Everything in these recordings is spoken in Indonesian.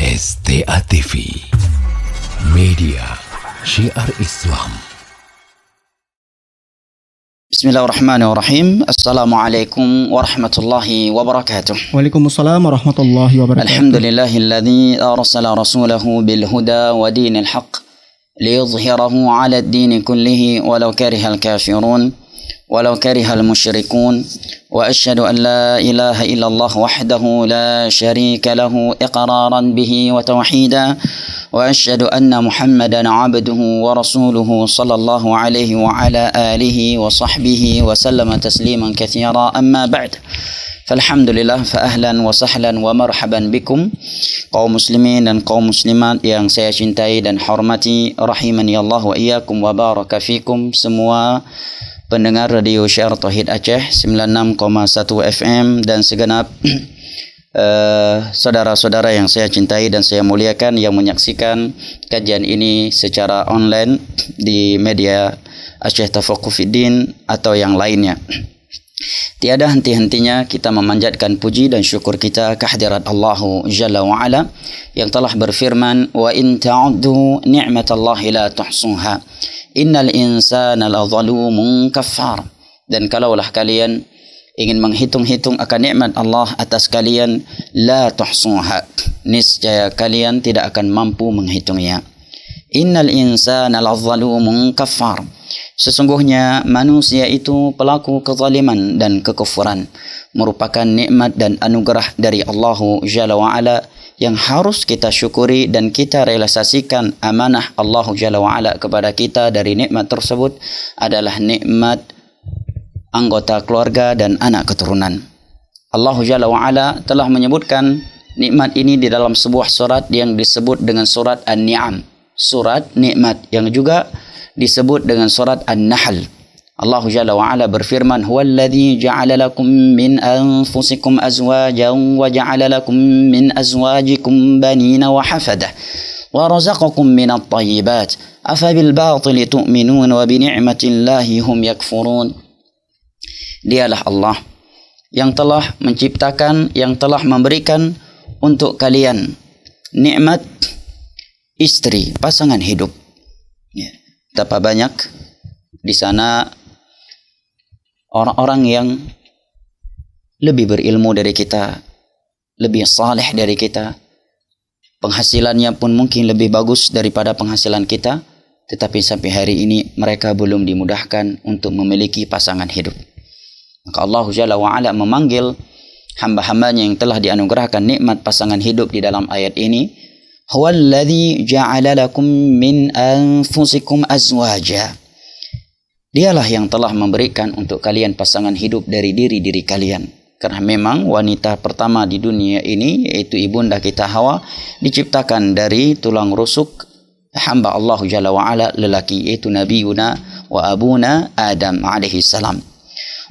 STA TV Media Syiar Islam. Bismillahirrahmanirrahim. Assalamualaikum warahmatullahi wabarakatuh. Waalaikumsalam warahmatullahi wabarakatuh. Alhamdulillahilladzi arsala rasulahu bil huda wa dinil haqq liyudhhirahu 'ala ad-din kullihi walau karihal kafirun walau karihal musyrikun wa asyhadu an la ilaha illallah wahdahu la syarika lahu iqraran bihi wa tauhida wa asyhadu anna Muhammadan 'abduhu wa rasuluhu sallallahu alaihi wa ala alihi wa sahbihi wa sallama tasliman katsira amma ba'd. Falhamdulillah fa ahlan wa sahlan wa marhaban bikum kaum muslimin dan kaum muslimat yang saya cintai dan hormati, rahimani Allah wa iyyakum wa baraka fikum semua pendengar Radio Syiar Tauhid Aceh 96,1 FM dan segenap saudara-saudara yang saya cintai dan saya muliakan yang menyaksikan kajian ini secara online di media Aceh Tafaqquh Fiddin atau yang lainnya. Tiada henti-hentinya kita memanjatkan puji dan syukur kita kehadirat Allah Jalla wa Ala yang telah berfirman, wa in ta'uddu ni'matallahi la tuhsuha innal insana lazalumun kafar. Dan kalaulah kalian ingin menghitung-hitung akan nikmat Allah atas kalian, la tuhsuha, niscaya kalian tidak akan mampu menghitungnya. Innal insana lazalumun kafar, sesungguhnya manusia itu pelaku kezaliman dan kekufuran, merupakan nikmat dan anugerah dari Allah Jalla wa Ala yang harus kita syukuri dan kita realisasikan. Amanah Allah Jalla wa Ala kepada kita dari nikmat tersebut adalah nikmat anggota keluarga dan anak keturunan. Allah Jalla wa Ala telah menyebutkan nikmat ini di dalam sebuah surat yang disebut dengan surat An-Ni'am, surat nikmat, yang juga disebut dengan surat An-Nahl. Allah Jalla wa Ala berfirman, huwallazi ja'ala lakum min anfusikum azwajan wa ja'ala lakum min azwajikum banina wa hafadah wa razaqakum minat thayyibat afa bil batili tu'minun wa bi ni'matillahi hum yakfurun. Dialah Allah yang telah menciptakan, yang telah memberikan untuk kalian nikmat istri, pasangan hidup. Betapa banyak di sana orang-orang yang lebih berilmu dari kita, lebih saleh dari kita, penghasilannya pun mungkin lebih bagus daripada penghasilan kita, tetapi sampai hari ini mereka belum dimudahkan untuk memiliki pasangan hidup. Maka Allah Jalla wa Ala memanggil hamba-hambanya yang telah dianugerahkan nikmat pasangan hidup di dalam ayat ini, huwallazi ja'ala lakum min anfusikum azwaja. Dialah yang telah memberikan untuk kalian pasangan hidup dari diri-diri kalian. Karena memang wanita pertama di dunia ini, yaitu ibunda kita Hawa, diciptakan dari tulang rusuk hamba Allah Jalla wa Ala lelaki, yaitu Nabiyuna wa Abuna Adam alaihi salam.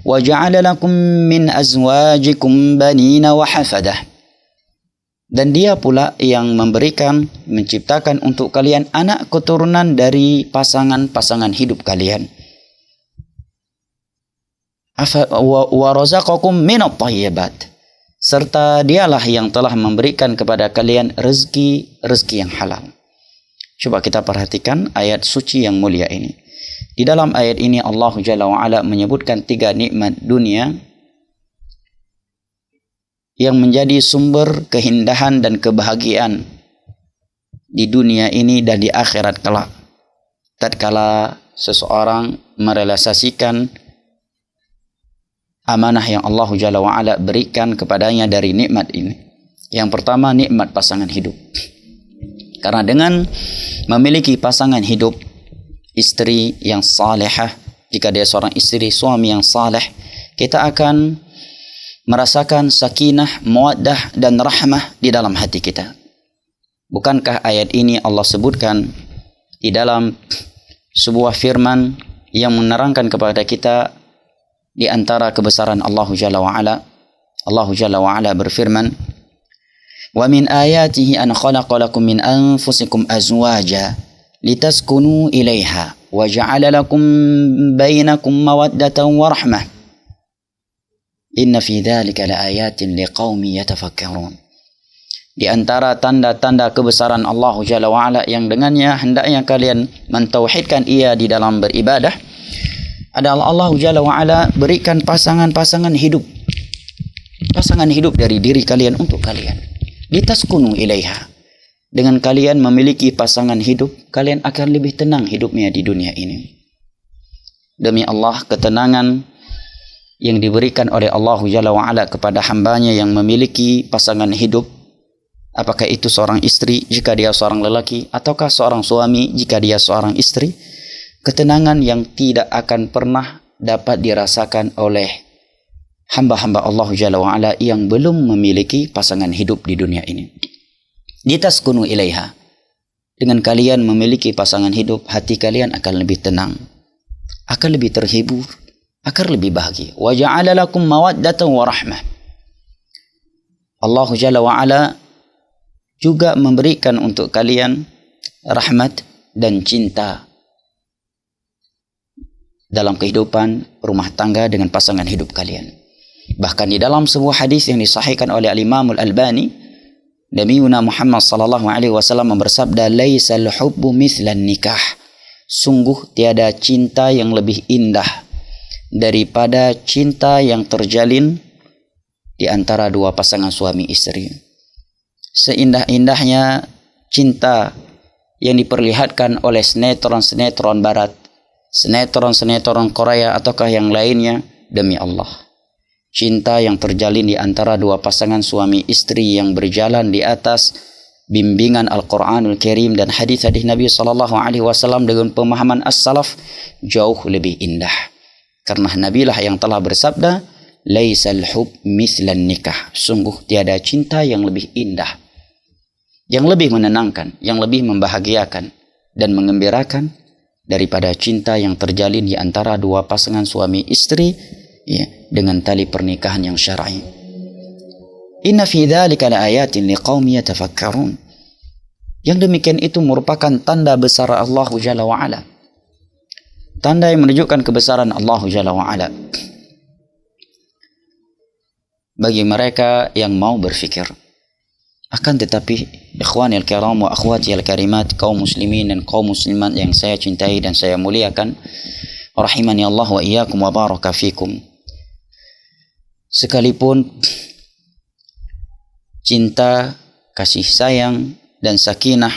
Wa ja'ala lakum min azwajikum banina wa hafadah. Dan dia pula yang memberikan, menciptakan untuk kalian anak keturunan dari pasangan-pasangan hidup kalian. Wa razaqakum minat thayyibat, serta dialah yang telah memberikan kepada kalian rezeki yang halal. Coba kita perhatikan ayat suci yang mulia ini. Di dalam ayat ini Allah Jalla wa Ala menyebutkan 3 nikmat dunia yang menjadi sumber keindahan dan kebahagiaan di dunia ini dan di akhirat kelak, tatkala seseorang merealisasikan amanah yang Allah Jalla wa Ala berikan kepadanya dari nikmat ini. Yang pertama, nikmat pasangan hidup. Karena dengan memiliki pasangan hidup, istri yang salihah, jika dia seorang istri, suami yang saleh, kita akan merasakan sakinah, mawaddah dan rahmah di dalam hati kita. Bukankah ayat ini Allah sebutkan di dalam sebuah firman yang menerangkan kepada kita di antara kebesaran Allah Jalla wa Ala? Allah Jalla wa Ala berfirman, wa min ayatihi an khalaqa lakum min anfusikum azwaja litaskunu ilaiha wa ja'ala lakum bainakum mawaddatan wa rahmah inna fi dzalika laayatin liqaumin yatafakkarun. Di antara tanda-tanda kebesaran Allah Jalla wa'ala yang dengannya hendaknya kalian mentauhidkan Ia di dalam beribadah adalah Allah Jalla wa'ala berikan pasangan-pasangan hidup. Pasangan hidup dari diri kalian untuk kalian. Litaskunu ilaiha. Dengan kalian memiliki pasangan hidup, kalian akan lebih tenang hidupnya di dunia ini. Demi Allah, ketenangan yang diberikan oleh Allah Jalla wa'ala kepada hambanya yang memiliki pasangan hidup, apakah itu seorang istri jika dia seorang lelaki, ataukah seorang suami jika dia seorang istri, ketenangan yang tidak akan pernah dapat dirasakan oleh hamba-hamba Allah Jalla wa'ala yang belum memiliki pasangan hidup di dunia ini. Litaskunu ilaiha. Dengan kalian memiliki pasangan hidup, hati kalian akan lebih tenang, akan lebih terhibur, akan lebih bahagia. Wa ja'ala lakum mawaddatan wa rahmah. Allah Jalla wa'ala juga memberikan untuk kalian rahmat dan cinta dalam kehidupan rumah tangga dengan pasangan hidup kalian. Bahkan di dalam sebuah hadis yang disahihkan oleh Al-Imam Al-Albani, Nabiuna Muhammad sallallahu alaihi wasallam bersabda, "Laisal hubbu mithlan nikah." Sungguh tiada cinta yang lebih indah daripada cinta yang terjalin di antara dua pasangan suami istri. Seindah-indahnya cinta yang diperlihatkan oleh sinetron-sinetron barat, sinetron-sinetron Korea ataukah yang lainnya, demi Allah, cinta yang terjalin di antara dua pasangan suami istri yang berjalan di atas bimbingan Al-Quranul Karim dan hadis-hadis Nabi SAW dengan pemahaman as-salaf jauh lebih indah. Karena Nabi lah yang telah bersabda, "Laisal hub mislan nikah." Sungguh tiada cinta yang lebih indah, yang lebih menenangkan, yang lebih membahagiakan dan mengembirakan daripada cinta yang terjalin di antara dua pasangan suami istri, ya, dengan tali pernikahan yang syar'i. Inna fi dzalika laayatin liqaumin yatafakkarun. Yang demikian itu merupakan tanda besar Allah Jalla wa Ala. Tanda yang menunjukkan kebesaran Allah Jalla wa Ala bagi mereka yang mau berfikir. Akan tetapi, ikhwanil kiram wa akhwatil karimat, kaum muslimin dan kaum muslimat yang saya cintai dan saya muliakan, rahimani Allah wa iyyakum wa baraka fikum. Sekalipun cinta, kasih sayang, dan sakinah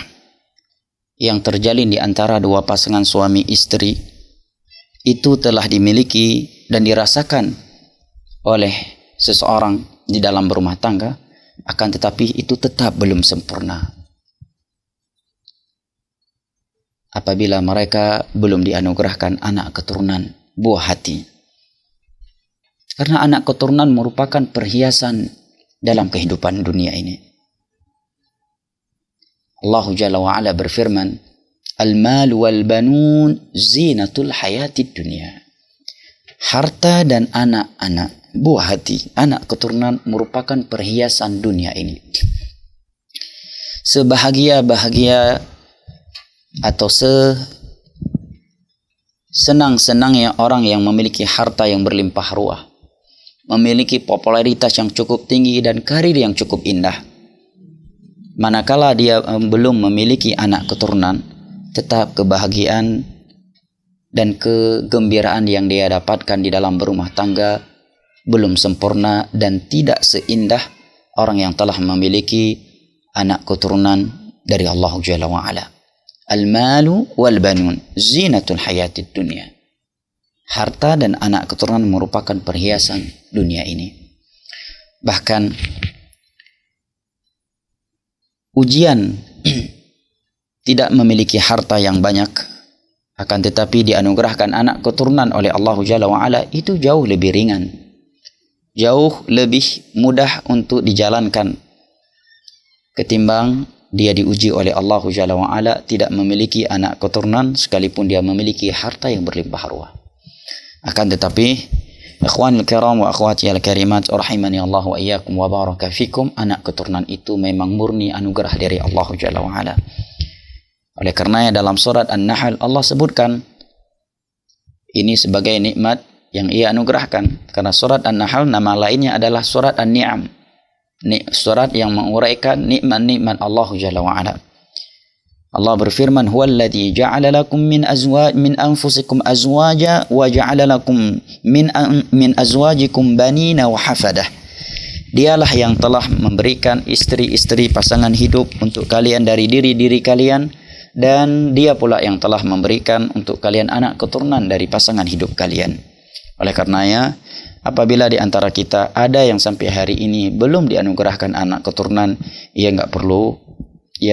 yang terjalin di antara dua pasangan suami istri itu telah dimiliki dan dirasakan oleh seseorang di dalam berumah tangga, akan tetapi itu tetap belum sempurna apabila mereka belum dianugerahkan anak keturunan buah hati. Karena anak keturunan merupakan perhiasan dalam kehidupan dunia ini. Allah Jalla wa Ala berfirman, "Al-mal wal banun zinatul hayatid dunya." Harta dan anak-anak, buah hati, anak keturunan merupakan perhiasan dunia ini. Sebahagia-bahagia atau senang-senangnya orang yang memiliki harta yang berlimpah ruah, memiliki popularitas yang cukup tinggi dan karir yang cukup indah, manakala dia belum memiliki anak keturunan, tetap kebahagiaan dan kegembiraan yang dia dapatkan di dalam berumah tangga belum sempurna dan tidak seindah orang yang telah memiliki anak keturunan dari Allah Jalla wa Ala. Al-malu wal banun zinatul hayatid dunya. Harta dan anak keturunan merupakan perhiasan dunia ini. Bahkan ujian tidak memiliki harta yang banyak, akan tetapi dianugerahkan anak keturunan oleh Allah Jalla wa Ala, itu jauh lebih ringan, jauh lebih mudah untuk dijalankan ketimbang dia diuji oleh Allah Jalla wa Ala tidak memiliki anak keturunan sekalipun dia memiliki harta yang berlimpah ruah. Akan tetapi, ikhwanul kiram wa akhwati al-karimat, rahimani Allah wa iyyakum wa baraka fikum, anak keturunan itu memang murni anugerah dari Allah Jalla wa Ala. Oleh karenanya dalam surat An-Nahl Allah sebutkan ini sebagai nikmat yang Ia anugerahkan. Karena surat An-Nahl nama lainnya adalah surat An-Ni'am. surat yang menguraikan nikmat-nikmat Allah Jalla wa Ala. Allah berfirman, "Huwallazi ja'ala lakum min anfusikum azwaja wa ja'ala lakum min azwajikum banina wa hafadah." Dialah yang telah memberikan istri-istri pasangan hidup untuk kalian dari diri-diri kalian, dan dia pula yang telah memberikan untuk kalian anak keturunan dari pasangan hidup kalian. Oleh karenanya, apabila di antara kita ada yang sampai hari ini belum dianugerahkan anak keturunan, ia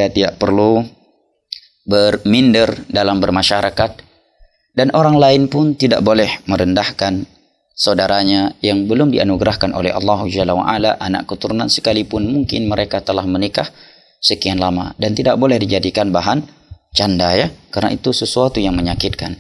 tidak perlu berminder dalam bermasyarakat, dan orang lain pun tidak boleh merendahkan saudaranya yang belum dianugerahkan oleh Allah Jalla wa Ala anak keturunan, sekalipun mungkin mereka telah menikah sekian lama, dan tidak boleh dijadikan bahan canda ya, karena itu sesuatu yang menyakitkan.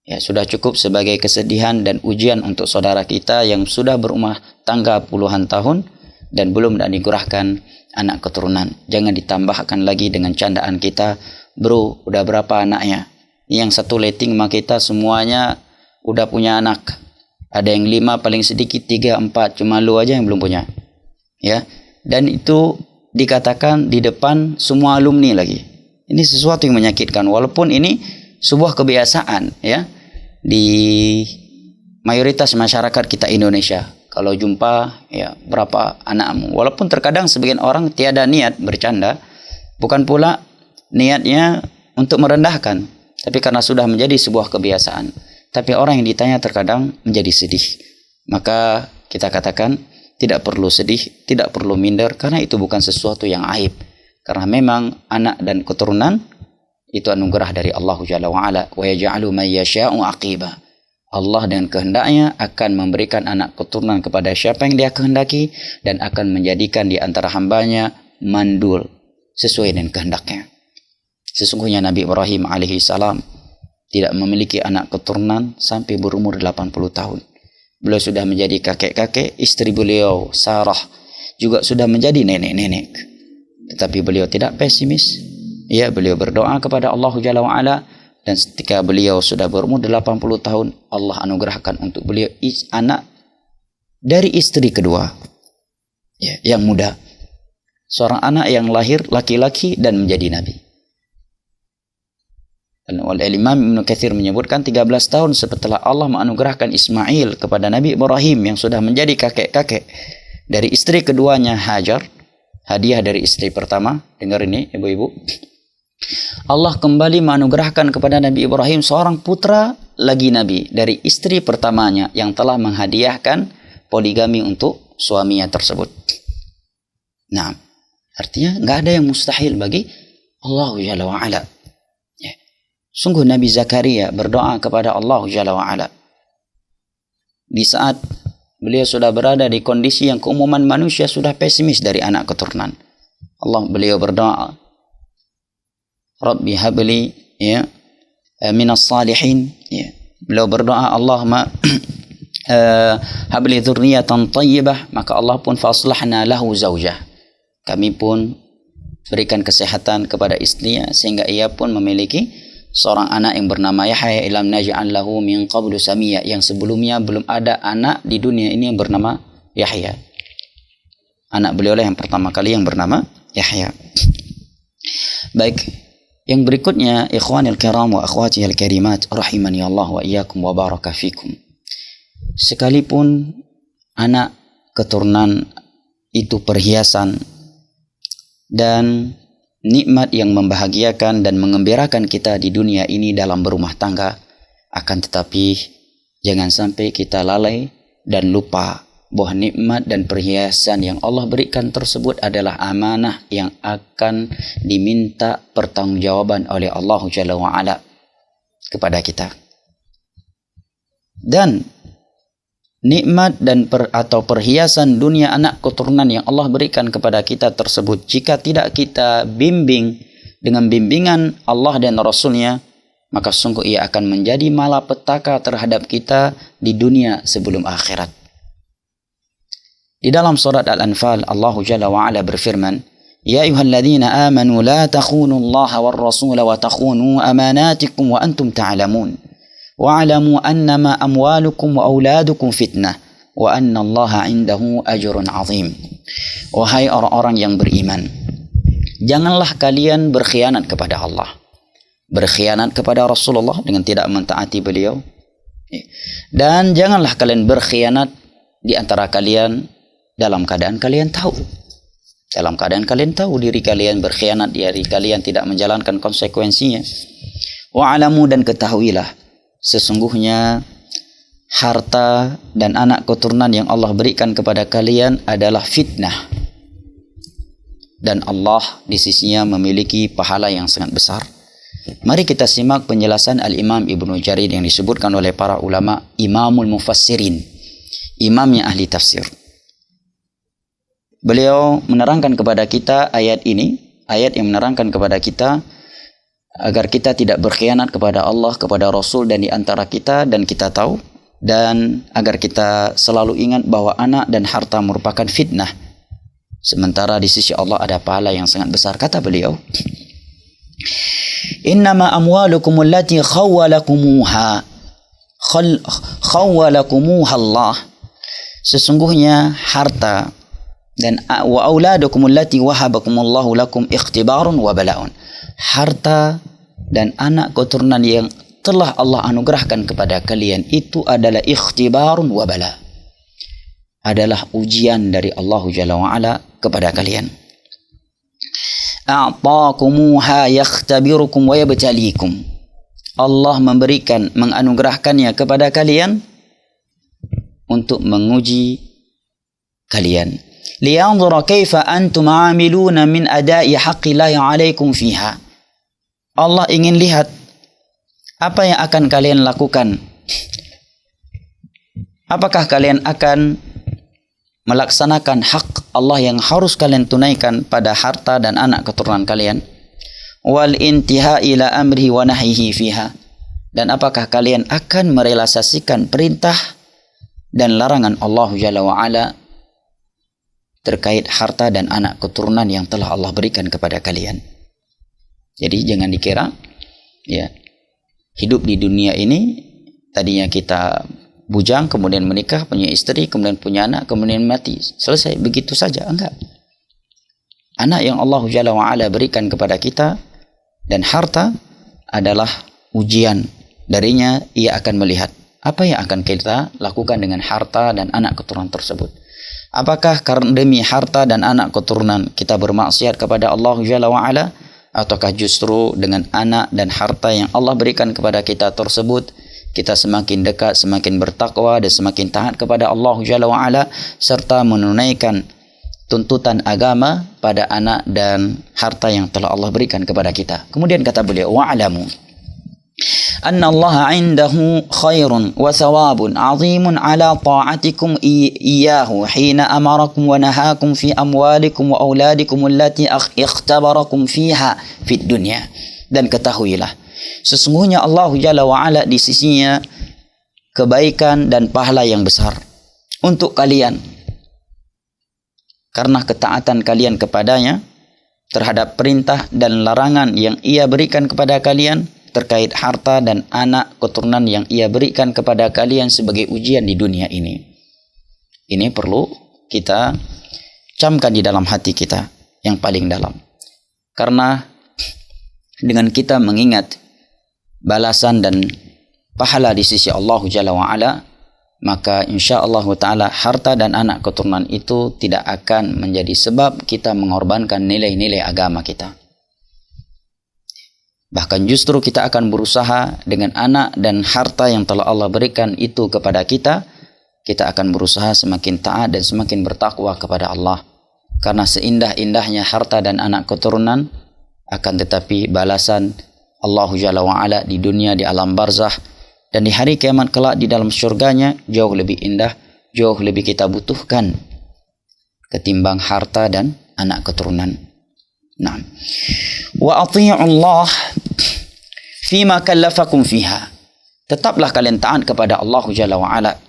Ya, sudah cukup sebagai kesedihan dan ujian untuk saudara kita yang sudah berumah tangga puluhan tahun dan belum dianugerahkan anak keturunan. Jangan ditambahkan lagi dengan candaan kita, "Bro, udah berapa anaknya?" Yang satu letting sama kita semuanya udah punya anak. Ada yang 5, paling sedikit 3, 4, cuma lu aja yang belum punya. Ya. Dan itu dikatakan di depan semua alumni lagi. Ini sesuatu yang menyakitkan, walaupun ini sebuah kebiasaan ya di mayoritas masyarakat kita Indonesia. Kalau jumpa ya berapa anakmu, walaupun terkadang sebagian orang tiada niat bercanda, bukan pula niatnya untuk merendahkan, tapi karena sudah menjadi sebuah kebiasaan. Tapi orang yang ditanya terkadang menjadi sedih. Maka kita katakan tidak perlu sedih, tidak perlu minder, karena itu bukan sesuatu yang aib. Karena memang anak dan keturunan itu anugerah dari Allah Jalla wa Ala. Wa yaj'alu man yasha'u aqiba. Allah dengan kehendaknya akan memberikan anak keturunan kepada siapa yang dia kehendaki, dan akan menjadikan di antara hambanya mandul sesuai dengan kehendaknya. Sesungguhnya Nabi Ibrahim alaihi salam tidak memiliki anak keturunan sampai berumur 80 tahun. Beliau sudah menjadi kakek-kakek, istri beliau Sarah juga sudah menjadi nenek-nenek. Tetapi beliau tidak pesimis. Ya, beliau berdoa kepada Allah Jalla wa Ala, dan ketika beliau sudah berumur 80 tahun, Allah anugerahkan untuk beliau anak dari istri kedua. Ya, yang muda. Seorang anak yang lahir laki-laki dan menjadi nabi. Imam Ibn Katsir menyebutkan 13 tahun setelah Allah menganugerahkan Ismail kepada Nabi Ibrahim yang sudah menjadi kakek-kakek dari istri keduanya Hajar, hadiah dari istri pertama. Dengar ini ibu-ibu, Allah kembali menganugerahkan kepada Nabi Ibrahim seorang putra lagi Nabi dari istri pertamanya yang telah menghadiahkan poligami untuk suaminya tersebut. Nah, artinya nggak ada yang mustahil bagi Allah Jalla wa Ala. Sungguh Nabi Zakaria berdoa kepada Allah Jalla wa Ala di saat beliau sudah berada di kondisi yang keumuman manusia sudah pesimis dari anak keturunan. Beliau berdoa, Rabbi habli ya minas salihin ya. Beliau berdoa, Allahumma habli dzurriyyatan thayyibah, maka Allah pun faslahna lahu zaujah. Kami pun berikan kesehatan kepada istrinya sehingga ia pun memiliki seorang anak yang bernama Yahya, ilam naj'al lahu min qablu samiyya, yang sebelumnya belum ada anak di dunia ini yang bernama Yahya. Anak beliau lah yang pertama kali yang bernama Yahya. Baik, yang berikutnya ikhwanil kiram wa akhwatihil karimat rahimani Allah wa iyyakum wa baraka fikum. Sekalipun anak keturunan itu perhiasan dan nikmat yang membahagiakan dan mengembirakan kita di dunia ini dalam berumah tangga, akan tetapi jangan sampai kita lalai dan lupa bahwa nikmat dan perhiasan yang Allah berikan tersebut adalah amanah yang akan diminta pertanggungjawaban oleh Allah Jalla wa Ala kepada kita. Dan nikmat dan atau perhiasan dunia anak keturunan yang Allah berikan kepada kita tersebut, jika tidak kita bimbing dengan bimbingan Allah dan Rasulnya, maka sungguh ia akan menjadi malapetaka terhadap kita di dunia sebelum akhirat. Di dalam surat Al-Anfal, Allah Jalla wa Ala berfirman, Ya ayyuhalladzina amanu la takhunu Allah war rasula wa takhunu amanatikum wa antum ta'lamun. Wa'alamu annama amwalukum wa auladukum fitnah wa anna Allah 'indahu ajrun 'azim. Wahai orang-orang yang beriman, janganlah kalian berkhianat kepada Allah, berkhianat kepada Rasulullah dengan tidak mentaati beliau, dan janganlah kalian berkhianat di antara kalian dalam keadaan kalian tahu. Dalam keadaan kalian tahu diri kalian berkhianat, diri kalian tidak menjalankan konsekuensinya. Wa'alamu, dan ketahuilah, sesungguhnya harta dan anak keturunan yang Allah berikan kepada kalian adalah fitnah. Dan Allah di sisinya memiliki pahala yang sangat besar. Mari kita simak penjelasan Al-Imam Ibnu Jarir yang disebutkan oleh para ulama, Imamul Mufassirin, imamnya ahli tafsir. Beliau menerangkan kepada kita ayat ini, ayat yang menerangkan kepada kita agar kita tidak berkhianat kepada Allah, kepada Rasul dan di antara kita, dan kita tahu, dan agar kita selalu ingat bahwa anak dan harta merupakan fitnah, sementara di sisi Allah ada pahala yang sangat besar. Kata beliau, innama amwalukum allati khawwalakumuha Allah, sesungguhnya harta dan wa auladukum allati wahabakumullahu lakum ikhtibarun wa bala'un, harta dan anak keturunan yang telah Allah anugerahkan kepada kalian itu adalah ikhtibarun wa bala', adalah ujian dari Allah Jalla wa Ala kepada kalian. A'taqumuha yakhtabirukum wa yabtalikum, Allah memberikan, menganugerahkannya kepada kalian untuk menguji kalian. Liyanzura kaifa antum amiluna min ada'i haqqillahi 'alaikum fiha. Allah ingin lihat apa yang akan kalian lakukan. Apakah kalian akan melaksanakan hak Allah yang harus kalian tunaikan pada harta dan anak keturunan kalian? Wal intiha ila amrihi wa nahyihi fiha. Dan apakah kalian akan merealisasikan perintah dan larangan Allah Jalla wa Ala terkait harta dan anak keturunan yang telah Allah berikan kepada kalian? Jadi jangan dikira ya, hidup di dunia ini tadinya kita bujang, kemudian menikah, punya istri, kemudian punya anak, kemudian mati, selesai begitu saja. Enggak. Anak yang Allah Jalla wa Ala berikan kepada kita dan harta adalah ujian. Darinya ia akan melihat apa yang akan kita lakukan dengan harta dan anak keturunan tersebut. Apakah karena demi harta dan anak keturunan kita bermaksiat kepada Allah Jalla wa Ala, ataukah justru dengan anak dan harta yang Allah berikan kepada kita tersebut kita semakin dekat, semakin bertakwa dan semakin taat kepada Allah Jalla wa Ala serta menunaikan tuntutan agama pada anak dan harta yang telah Allah berikan kepada kita. Kemudian kata beliau, wa'alamu anna Allah 'indahu khairun wa thawabun 'azimun 'ala ta'atikum iyyahu hina amarakum wa nahakum fi amwalikum wa auladikum allati ikhtabarakum fiha fid dunya. Dan ketahuilah, sesungguhnya Allah Jalla wa Ala di sisinya kebaikan dan pahala yang besar untuk kalian karena ketaatan kalian kepadanya terhadap perintah dan larangan yang ia berikan kepada kalian terkait harta dan anak keturunan yang ia berikan kepada kalian sebagai ujian di dunia ini. Ini perlu kita camkan di dalam hati kita yang paling dalam. Karena dengan kita mengingat balasan dan pahala di sisi Allah Jalla wa Ala, maka insya-Allah taala harta dan anak keturunan itu tidak akan menjadi sebab kita mengorbankan nilai-nilai agama kita. Bahkan justru kita akan berusaha dengan anak dan harta yang telah Allah berikan itu kepada kita, kita akan berusaha semakin taat dan semakin bertakwa kepada Allah. Karena seindah-indahnya harta dan anak keturunan, akan tetapi balasan Allah Jalla wa Ala di dunia, di alam barzah, dan di hari kiamat kelak di dalam syurganya jauh lebih indah, jauh lebih kita butuhkan ketimbang harta dan anak keturunan. Nah, wa ati'u Allah fima kallafakum fiha. Tetaplah kalian taat kepada Allah Jalla wa Ala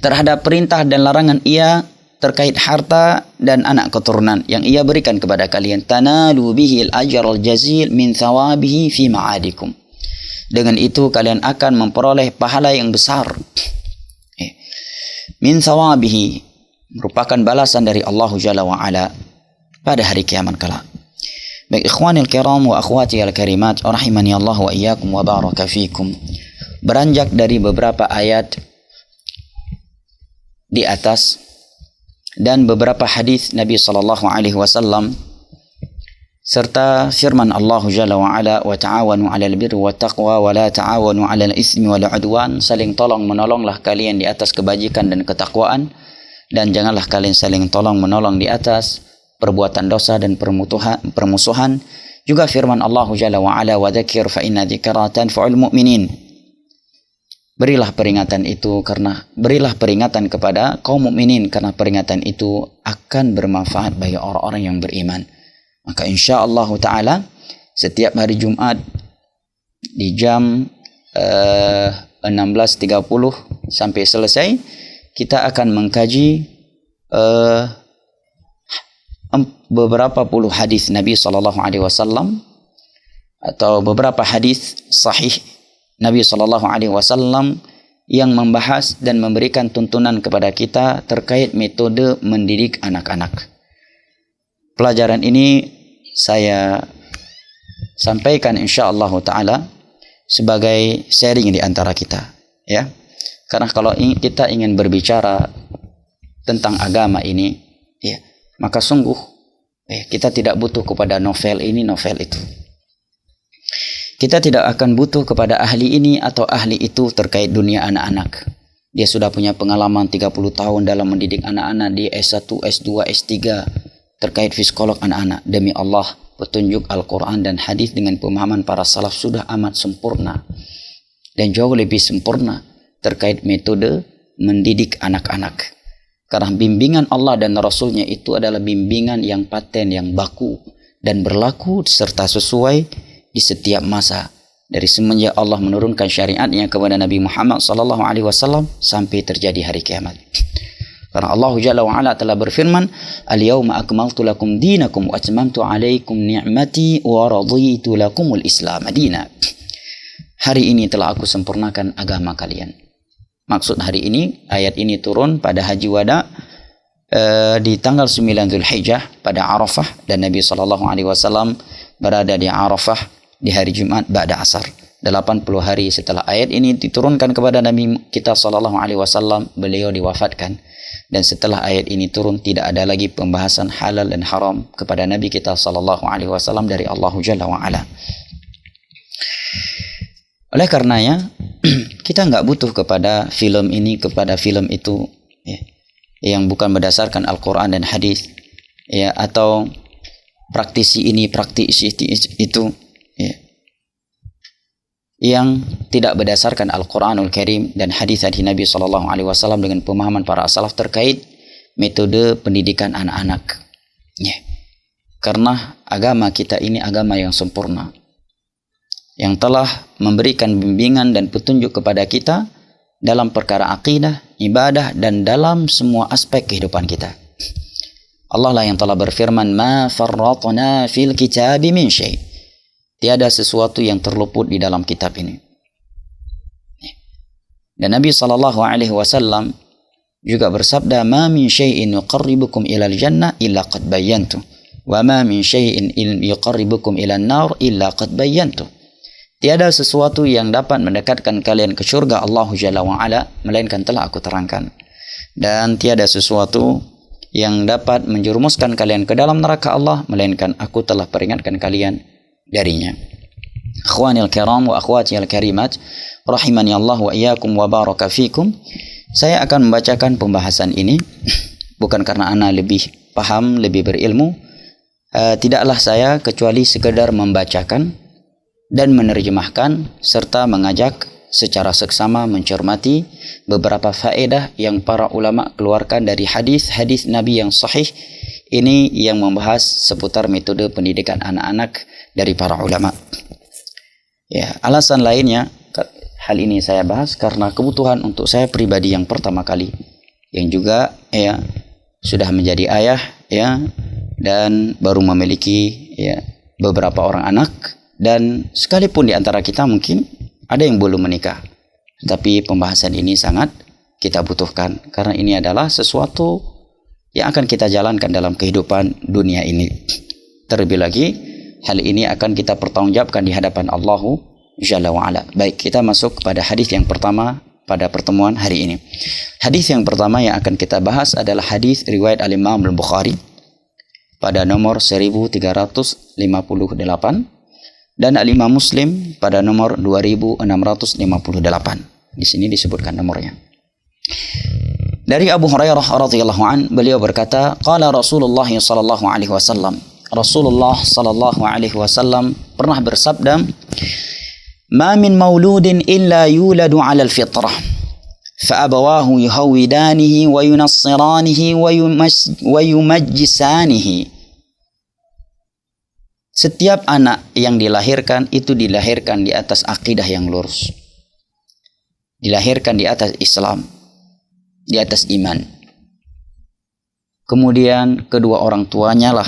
terhadap perintah dan larangan ia terkait harta dan anak keturunan yang ia berikan kepada kalian. Tanalu bihil ajral jazil min thawabihi fi ma'adikum. Dengan itu kalian akan memperoleh pahala yang besar. Min thawabihi, merupakan balasan dari Allah Jalla wa Ala pada hari kiamat kelak. Baik ikhwanil kiram wa akhwati al-karimat rahimani Allah wa iyyakum wa baraka fikum. Beranjak dari beberapa ayat di atas dan beberapa hadis Nabi sallallahu alaihi wasallam serta firman Allah Jalla wa Ala wa ta'awanu 'alal birri wat taqwa wa la ta'awanu 'alal ismi wal 'udwan, saling tolong menolonglah kalian di atas kebajikan dan ketakwaan, dan janganlah kalian saling tolong menolong di atas perbuatan dosa dan permusuhan. Juga firman Allah Jalla wa Ala wa dzakir fa inna dzikra tanfa'ul mu'minin. Berilah peringatan kepada kaum mukminin, karena peringatan itu akan bermanfaat bagi orang-orang yang beriman. Maka insyaallah taala setiap hari Jumat di jam 16.30 sampai selesai kita akan mengkaji beberapa puluh hadis Nabi sallallahu alaihi wasallam atau beberapa hadis sahih Nabi sallallahu alaihi wasallam yang membahas dan memberikan tuntunan kepada kita terkait metode mendidik anak-anak. Pelajaran ini saya sampaikan insyaallah taala sebagai sharing di antara kita, ya. Karena kalau kita ingin berbicara tentang agama ini, ya, maka sungguh kita tidak butuh kepada novel ini, novel itu. Kita tidak akan butuh kepada ahli ini atau ahli itu terkait dunia anak-anak. Dia sudah punya pengalaman 30 tahun dalam mendidik anak-anak di S1, S2, S3 terkait psikolog anak-anak. Demi Allah, petunjuk Al-Quran dan hadis dengan pemahaman para salaf sudah amat sempurna dan jauh lebih sempurna terkait metode mendidik anak-anak. Karena bimbingan Allah dan Rasulnya itu adalah bimbingan yang paten, yang baku dan berlaku serta sesuai di setiap masa, dari semenjak Allah menurunkan syariatnya kepada Nabi Muhammad sallallahu alaihi wasallam sampai terjadi hari kiamat. Karena Allah Jalla wa Ala telah berfirman, "Al-yauma akmaltu lakum dinakum wa atmamtu 'alaikum ni'mati wa raditu lakumul Islam madina." Hari ini telah aku sempurnakan agama kalian. Maksud hari ini, ayat ini turun pada Haji Wada di tanggal 9 Zulhijjah pada Arafah, dan Nabi sallallahu alaihi wasallam berada di Arafah di hari Jumat ba'da asar. 80 hari setelah ayat ini diturunkan kepada Nabi kita sallallahu alaihi wasallam, beliau diwafatkan. Dan setelah ayat ini turun, tidak ada lagi pembahasan halal dan haram kepada Nabi kita sallallahu alaihi wasallam dari Allah Jalla wa Ala. Oleh karenanya kita nggak butuh kepada film ini, kepada film itu, ya, yang bukan berdasarkan Al-Quran dan hadis, ya, atau praktisi ini, praktisi itu, ya, yang tidak berdasarkan Al-Quranul Karim dan hadis-hadis Nabi sallallahu alaihi wasallam dengan pemahaman para salaf terkait metode pendidikan anak-anak. Ya. Karena agama kita ini agama yang sempurna, yang telah memberikan bimbingan dan petunjuk kepada kita dalam perkara akidah, ibadah, dan dalam semua aspek kehidupan kita. Allah lah yang telah berfirman, "Ma farratna fil kitabi min syai'." Tiada sesuatu yang terluput di dalam kitab ini. Dan Nabi sallallahu alaihi wasallam juga bersabda, "Ma min syai'in yuqarribukum ilal jannah illa qad bayyantu, wa ma min syai'in yuqarribukum ilan nar illa qad bayyantu." Tiada sesuatu yang dapat mendekatkan kalian ke surga Allah Jalla wa Ala melainkan telah aku terangkan. Dan tiada sesuatu yang dapat menjerumuskan kalian ke dalam neraka Allah melainkan aku telah peringatkan kalian darinya. Akhwanil kiram wa akhwati al-karimat rahimani Allah wa iyyakum wa baraka fikum. Saya akan membacakan pembahasan ini bukan karena ana lebih paham, lebih berilmu. Tidaklah saya kecuali sekedar membacakan dan menerjemahkan serta mengajak secara seksama mencermati beberapa faedah yang para ulama keluarkan dari hadis-hadis Nabi yang sahih ini yang membahas seputar metode pendidikan anak-anak dari para ulama. Ya, alasan lainnya hal ini saya bahas karena kebutuhan untuk saya pribadi yang pertama kali, yang juga ya sudah menjadi ayah, ya, dan baru memiliki ya beberapa orang anak, dan sekalipun di antara kita mungkin ada yang belum menikah, tapi pembahasan ini sangat kita butuhkan karena ini adalah sesuatu yang akan kita jalankan dalam kehidupan dunia ini. Terlebih lagi, hal ini akan kita pertanggungjawabkan di hadapan Allah Jalla wa'ala. Baik, kita masuk kepada hadis yang pertama pada pertemuan hari ini. Hadis yang pertama yang akan kita bahas adalah hadis riwayat Al-Imam Al-Bukhari pada nomor 1358 dan Al-Imam Muslim pada nomor 2658. Di sini disebutkan nomornya. Dari Abu Hurairah radhiyallahu an, beliau berkata, qala Rasulullah sallallahu alaihi wasallam. Rasulullah sallallahu alaihi wasallam pernah bersabda, "Ma min mauludin illa yuladu 'ala al-fitrah, fa abawahu yuhawidanihi wa yunassiranihi wa yumajjisanihi." Setiap anak yang dilahirkan itu dilahirkan di atas akidah yang lurus. Dilahirkan di atas Islam, di atas iman. Kemudian kedua orang tuanya lah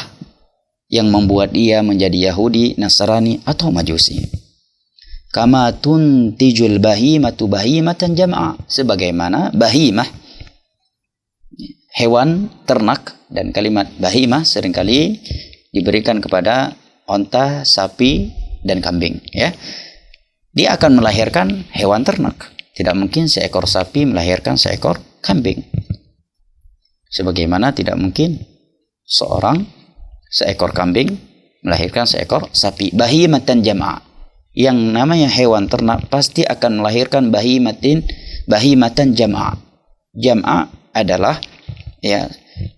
yang membuat dia menjadi Yahudi, Nasrani atau Majusi. Kama tuntijul bahimatu bahimatan jam'a, sebagaimana bahimah hewan ternak, dan kalimat bahimah seringkali diberikan kepada onta, sapi dan kambing, ya. Dia akan melahirkan hewan ternak. Tidak mungkin seekor sapi melahirkan seekor kambing. Sebagaimana tidak mungkin seekor kambing melahirkan seekor sapi. Bahimatan jam'a. Yang namanya hewan ternak pasti akan melahirkan bahimatan jam'a. Jam'a adalah ya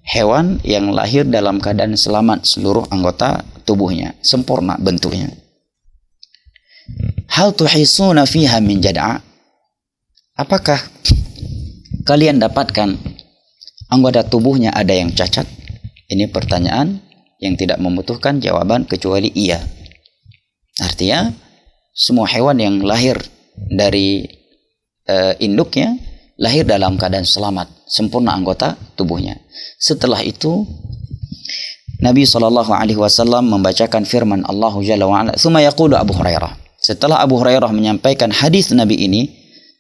hewan yang lahir dalam keadaan selamat seluruh anggota tubuhnya, sempurna bentuknya. Hal tuhisuna fiha min jad'a? Apakah kalian dapatkan anggota tubuhnya ada yang cacat? Ini pertanyaan yang tidak membutuhkan jawaban kecuali iya. Artinya semua hewan yang lahir dari induknya lahir dalam keadaan selamat, sempurna anggota tubuhnya. Setelah itu Nabi SAW membacakan firman Allah Jalla wa'ala. Tsumma yaqulu Abu Hurairah. Setelah Abu Hurairah menyampaikan hadis Nabi ini,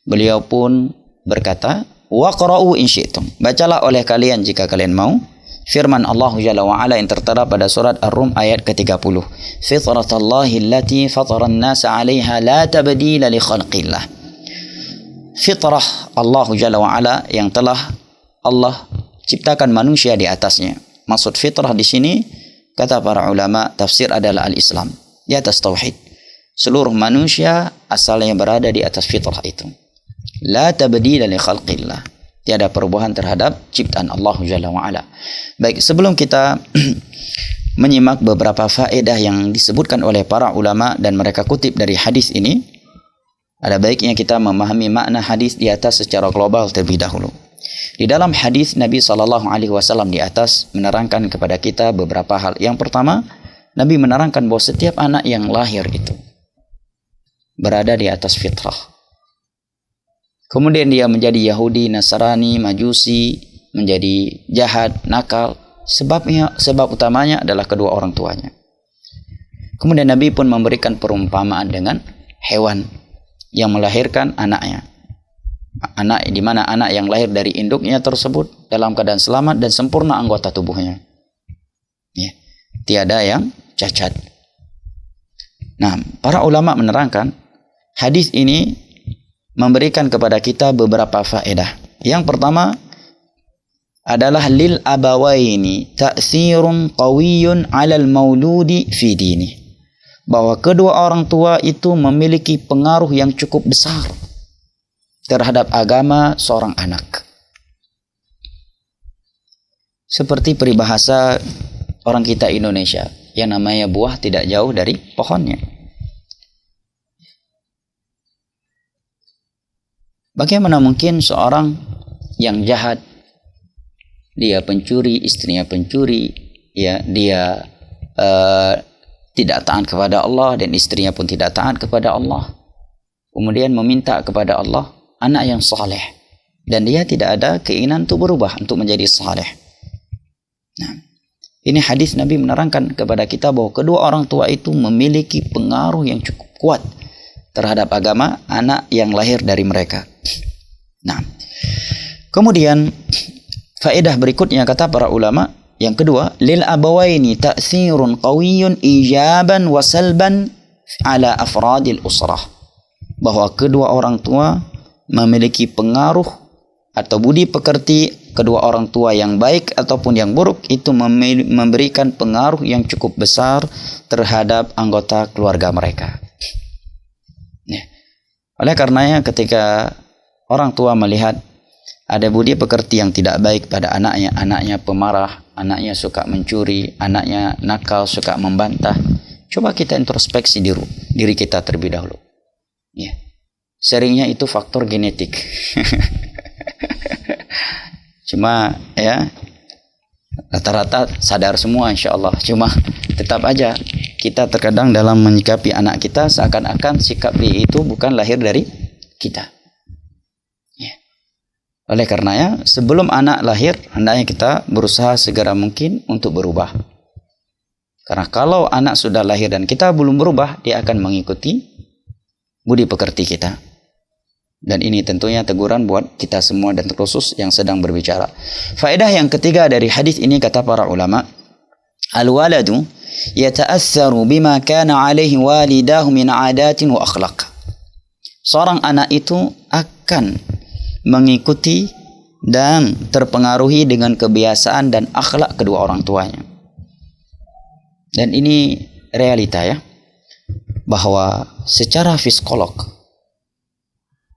beliau pun berkata, waqra'u in syi'tum. Bacalah oleh kalian jika kalian mau firman Allah Jalla wa'ala yang tertera pada surat Ar-Rum ayat ke-30. Fitratallahi allati fatara an-nasa 'alaiha la tabdila li khalqillah. Fitrah Allah Jalla wa'ala yang telah Allah ciptakan manusia di atasnya. Maksud fitrah di sini kata para ulama tafsir adalah al-Islam, di atas tauhid. Seluruh manusia asalnya berada di atas fitrah itu. La tabdila li khalqillah. Tiada perubahan terhadap ciptaan Allah Jalla wa'ala. Baik, sebelum kita menyimak beberapa faedah yang disebutkan oleh para ulama dan mereka kutip dari hadis ini, ada baiknya kita memahami makna hadis di atas secara global terlebih dahulu. Di dalam hadis Nabi SAW di atas menerangkan kepada kita beberapa hal. Yang pertama, Nabi menerangkan bahwa setiap anak yang lahir itu berada di atas fitrah. Kemudian dia menjadi Yahudi, Nasrani, Majusi, menjadi jahat, nakal. Sebab utamanya adalah kedua orang tuanya. Kemudian Nabi pun memberikan perumpamaan dengan hewan yang melahirkan anaknya. Anak di mana anak yang lahir dari induknya tersebut dalam keadaan selamat dan sempurna anggota tubuhnya. Ya, tiada yang cacat. Nah, para ulama menerangkan hadis ini memberikan kepada kita beberapa faedah. Yang pertama adalah lil abawaini ta'thirun qawiyyun 'alal mauludi fi dini. Bahwa kedua orang tua itu memiliki pengaruh yang cukup besar terhadap agama seorang anak. Seperti peribahasa orang kita Indonesia, yang namanya buah tidak jauh dari pohonnya. Bagaimana mungkin seorang yang jahat, dia pencuri, istrinya pencuri, ya dia tidak taat kepada Allah dan istrinya pun tidak taat kepada Allah, kemudian meminta kepada Allah anak yang saleh dan dia tidak ada keinginan untuk berubah untuk menjadi saleh. Nah, ini hadis Nabi menerangkan kepada kita bahwa kedua orang tua itu memiliki pengaruh yang cukup kuat terhadap agama anak yang lahir dari mereka. Nah, kemudian Faedah berikutnya kata para ulama, yang kedua, lil abawaini ta'thirun qawiyyun ijaban wa salban ala afradil usrah. Bahwa kedua orang tua memiliki pengaruh atau budi pekerti kedua orang tua yang baik ataupun yang buruk itu memberikan pengaruh yang cukup besar terhadap anggota keluarga mereka. Ya. Oleh karenanya ketika orang tua melihat ada budi pekerti yang tidak baik pada anaknya, anaknya pemarah, anaknya suka mencuri, anaknya nakal, suka membantah, coba kita introspeksi diri kita terlebih dahulu. Ya. Seringnya itu faktor genetik. Cuma ya rata-rata sadar semua insya Allah. Cuma tetap aja kita terkadang dalam menyikapi anak kita seakan-akan sikap dia itu bukan lahir dari kita. Ya. Oleh karenanya sebelum anak lahir hendaknya kita berusaha segera mungkin untuk berubah. Karena kalau anak sudah lahir dan kita belum berubah, dia akan mengikuti budi pekerti kita. Dan ini tentunya teguran buat kita semua dan terkhusus yang sedang berbicara. Faedah yang ketiga dari hadis ini kata para ulama, al-waladu yata'assaru bima kana alaihi walidahu min adatin wa akhlaq. Seorang anak itu akan mengikuti dan terpengaruhi dengan kebiasaan dan akhlak kedua orang tuanya. Dan ini realita ya, bahwa secara psikolog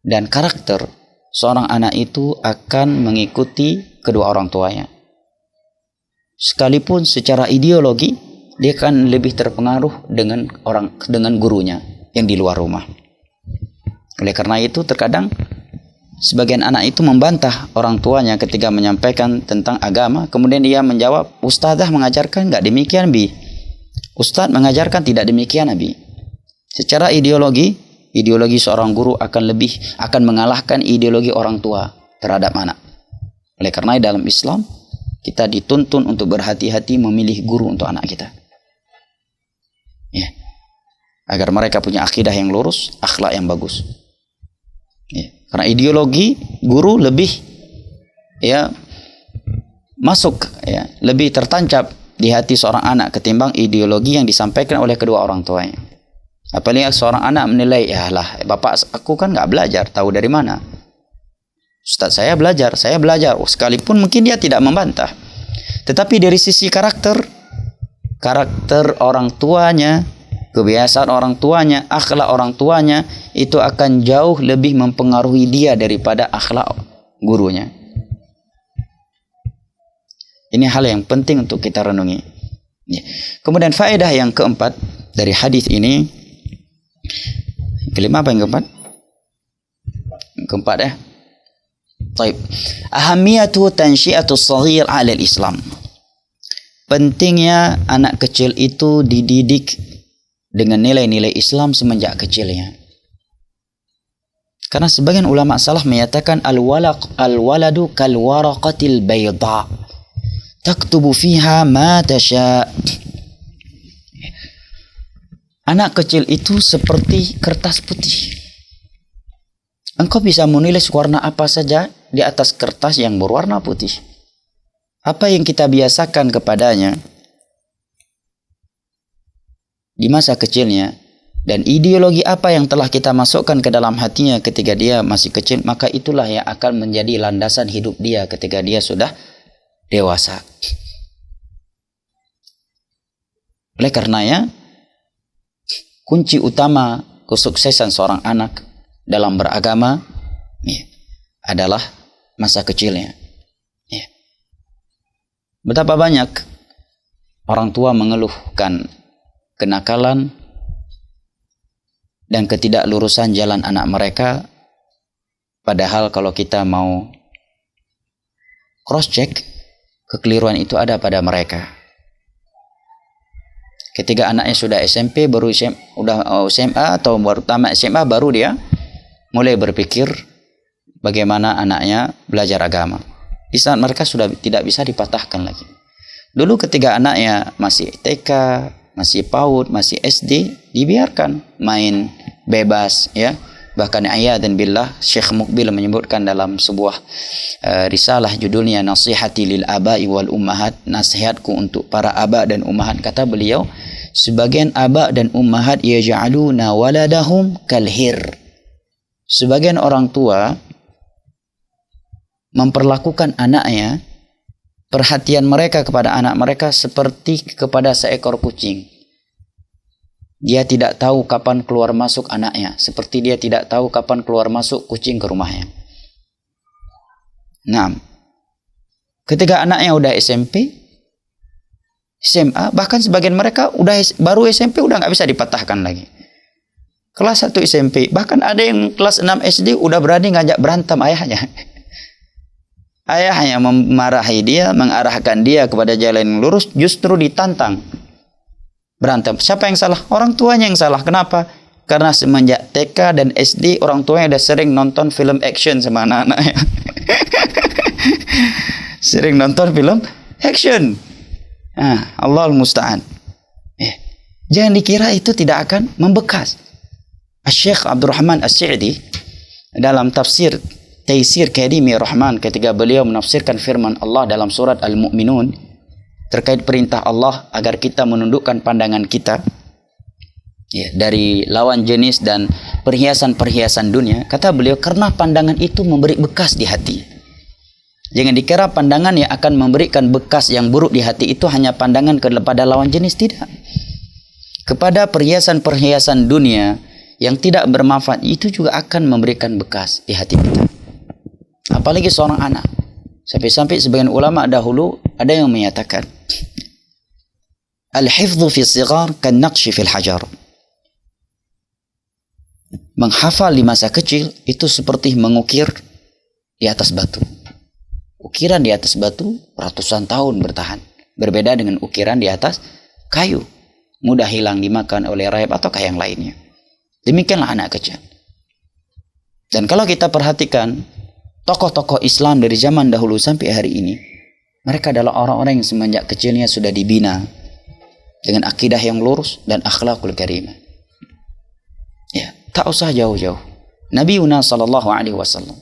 dan karakter seorang anak itu akan mengikuti kedua orang tuanya. Sekalipun secara ideologi dia akan lebih terpengaruh dengan gurunya yang di luar rumah. Oleh karena itu terkadang sebagian anak itu membantah orang tuanya ketika menyampaikan tentang agama, kemudian dia menjawab, "Ustazah mengajarkan enggak demikian, Bi. Ustaz mengajarkan tidak demikian, Bi." Secara ideologi seorang guru akan mengalahkan ideologi orang tua terhadap anak. Oleh karena dalam Islam kita dituntun untuk berhati-hati memilih guru untuk anak kita. Ya. Agar mereka punya akidah yang lurus, akhlak yang bagus. Ya. Karena ideologi guru lebih masuk lebih tertancap di hati seorang anak ketimbang ideologi yang disampaikan oleh kedua orang tuanya. Apalagi seorang anak menilai, ya lah, bapak aku kan nggak belajar, tahu dari mana? Ustaz saya belajar. Sekalipun mungkin dia tidak membantah, tetapi dari sisi karakter orang tuanya, kebiasaan orang tuanya, akhlak orang tuanya itu akan jauh lebih mempengaruhi dia daripada akhlak gurunya. Ini hal yang penting untuk kita renungi. Kemudian faedah yang keempat dari hadis ini, kelima apa yang keempat? Keempat ya. Baik. Ahamiyatu tansyi'atu shaghir 'ala al-Islam. Pentingnya anak kecil itu dididik dengan nilai-nilai Islam semenjak kecilnya. Karena sebagian ulama salaf menyatakan al-waladu kal waraqatil bayda taktubu fiha ma tasha. Anak kecil itu seperti kertas putih. Engkau bisa menulis warna apa saja di atas kertas yang berwarna putih. Apa yang kita biasakan kepadanya di masa kecilnya dan ideologi apa yang telah kita masukkan ke dalam hatinya ketika dia masih kecil, maka itulah yang akan menjadi landasan hidup dia ketika dia sudah dewasa. Oleh karenanya, kunci utama kesuksesan seorang anak dalam beragama adalah masa kecilnya. Betapa banyak orang tua mengeluhkan kenakalan dan ketidaklurusan jalan anak mereka, padahal kalau kita mau cross check, kekeliruan itu ada pada mereka. Ketika anaknya sudah SMP, baru SMA atau baru tamat SMA, baru dia mulai berpikir bagaimana anaknya belajar agama. Di saat mereka sudah tidak bisa dipatahkan lagi. Dulu ketika anaknya masih TK, masih PAUD, masih SD, dibiarkan main bebas ya, Bahkan ayadan billah, Syekh Muqbil menyebutkan dalam sebuah risalah judulnya Nasihati lil Aba'i wal Ummahat, nasihatku untuk para aba dan ummahat. Kata beliau, sebagian aba dan ummahat yaj'aluna waladahum kalhir. Sebagian orang tua memperlakukan anaknya, perhatian mereka kepada anak mereka seperti kepada seekor kucing. Dia tidak tahu kapan keluar masuk anaknya, seperti dia tidak tahu kapan keluar masuk kucing ke rumahnya. Nah, ketika anaknya udah SMP, SMA, bahkan sebagian mereka udah baru SMP udah nggak bisa dipatahkan lagi. Kelas 1 SMP, bahkan ada yang kelas 6 SD udah berani ngajak berantem ayahnya. Ayahnya memarahi dia, mengarahkan dia kepada jalan yang lurus, justru ditantang. Berantem. Siapa yang salah? Orang tuanya yang salah. Kenapa? Karena semenjak TK dan SD orang tuanya udah sering nonton film action sama anak-anaknya. Sering nonton film action. Allahul musta'an. Jangan dikira itu tidak akan membekas. Syekh Abdurrahman As-Sa'di dalam tafsir Taisir Kadimi Rahman, ketika beliau menafsirkan firman Allah dalam surat Al-Mu'minun terkait perintah Allah agar kita menundukkan pandangan kita dari lawan jenis dan perhiasan-perhiasan dunia, kata beliau, karena pandangan itu memberi bekas di hati. Jangan dikira pandangan yang akan memberikan bekas yang buruk di hati itu hanya pandangan kepada lawan jenis, tidak. Kepada perhiasan-perhiasan dunia yang tidak bermanfaat itu juga akan memberikan bekas di hati kita. Apalagi seorang anak. Sampai-sampai sebagian ulama dahulu ada yang menyatakan al-hifdhu fi sighar kan naqshi fil hajar. Menghafal di masa kecil itu seperti mengukir di atas batu. Ukiran di atas batu ratusan tahun bertahan. Berbeda dengan ukiran di atas kayu. Mudah hilang dimakan oleh rayap atau yang lainnya. Demikianlah anak kecil. Dan kalau kita perhatikan tokoh-tokoh Islam dari zaman dahulu sampai hari ini, mereka adalah orang-orang yang semenjak kecilnya sudah dibina dengan akidah yang lurus dan akhlakul karimah. Ya, tak usah jauh-jauh. Nabi Yunus sallallahu alaihi wasallam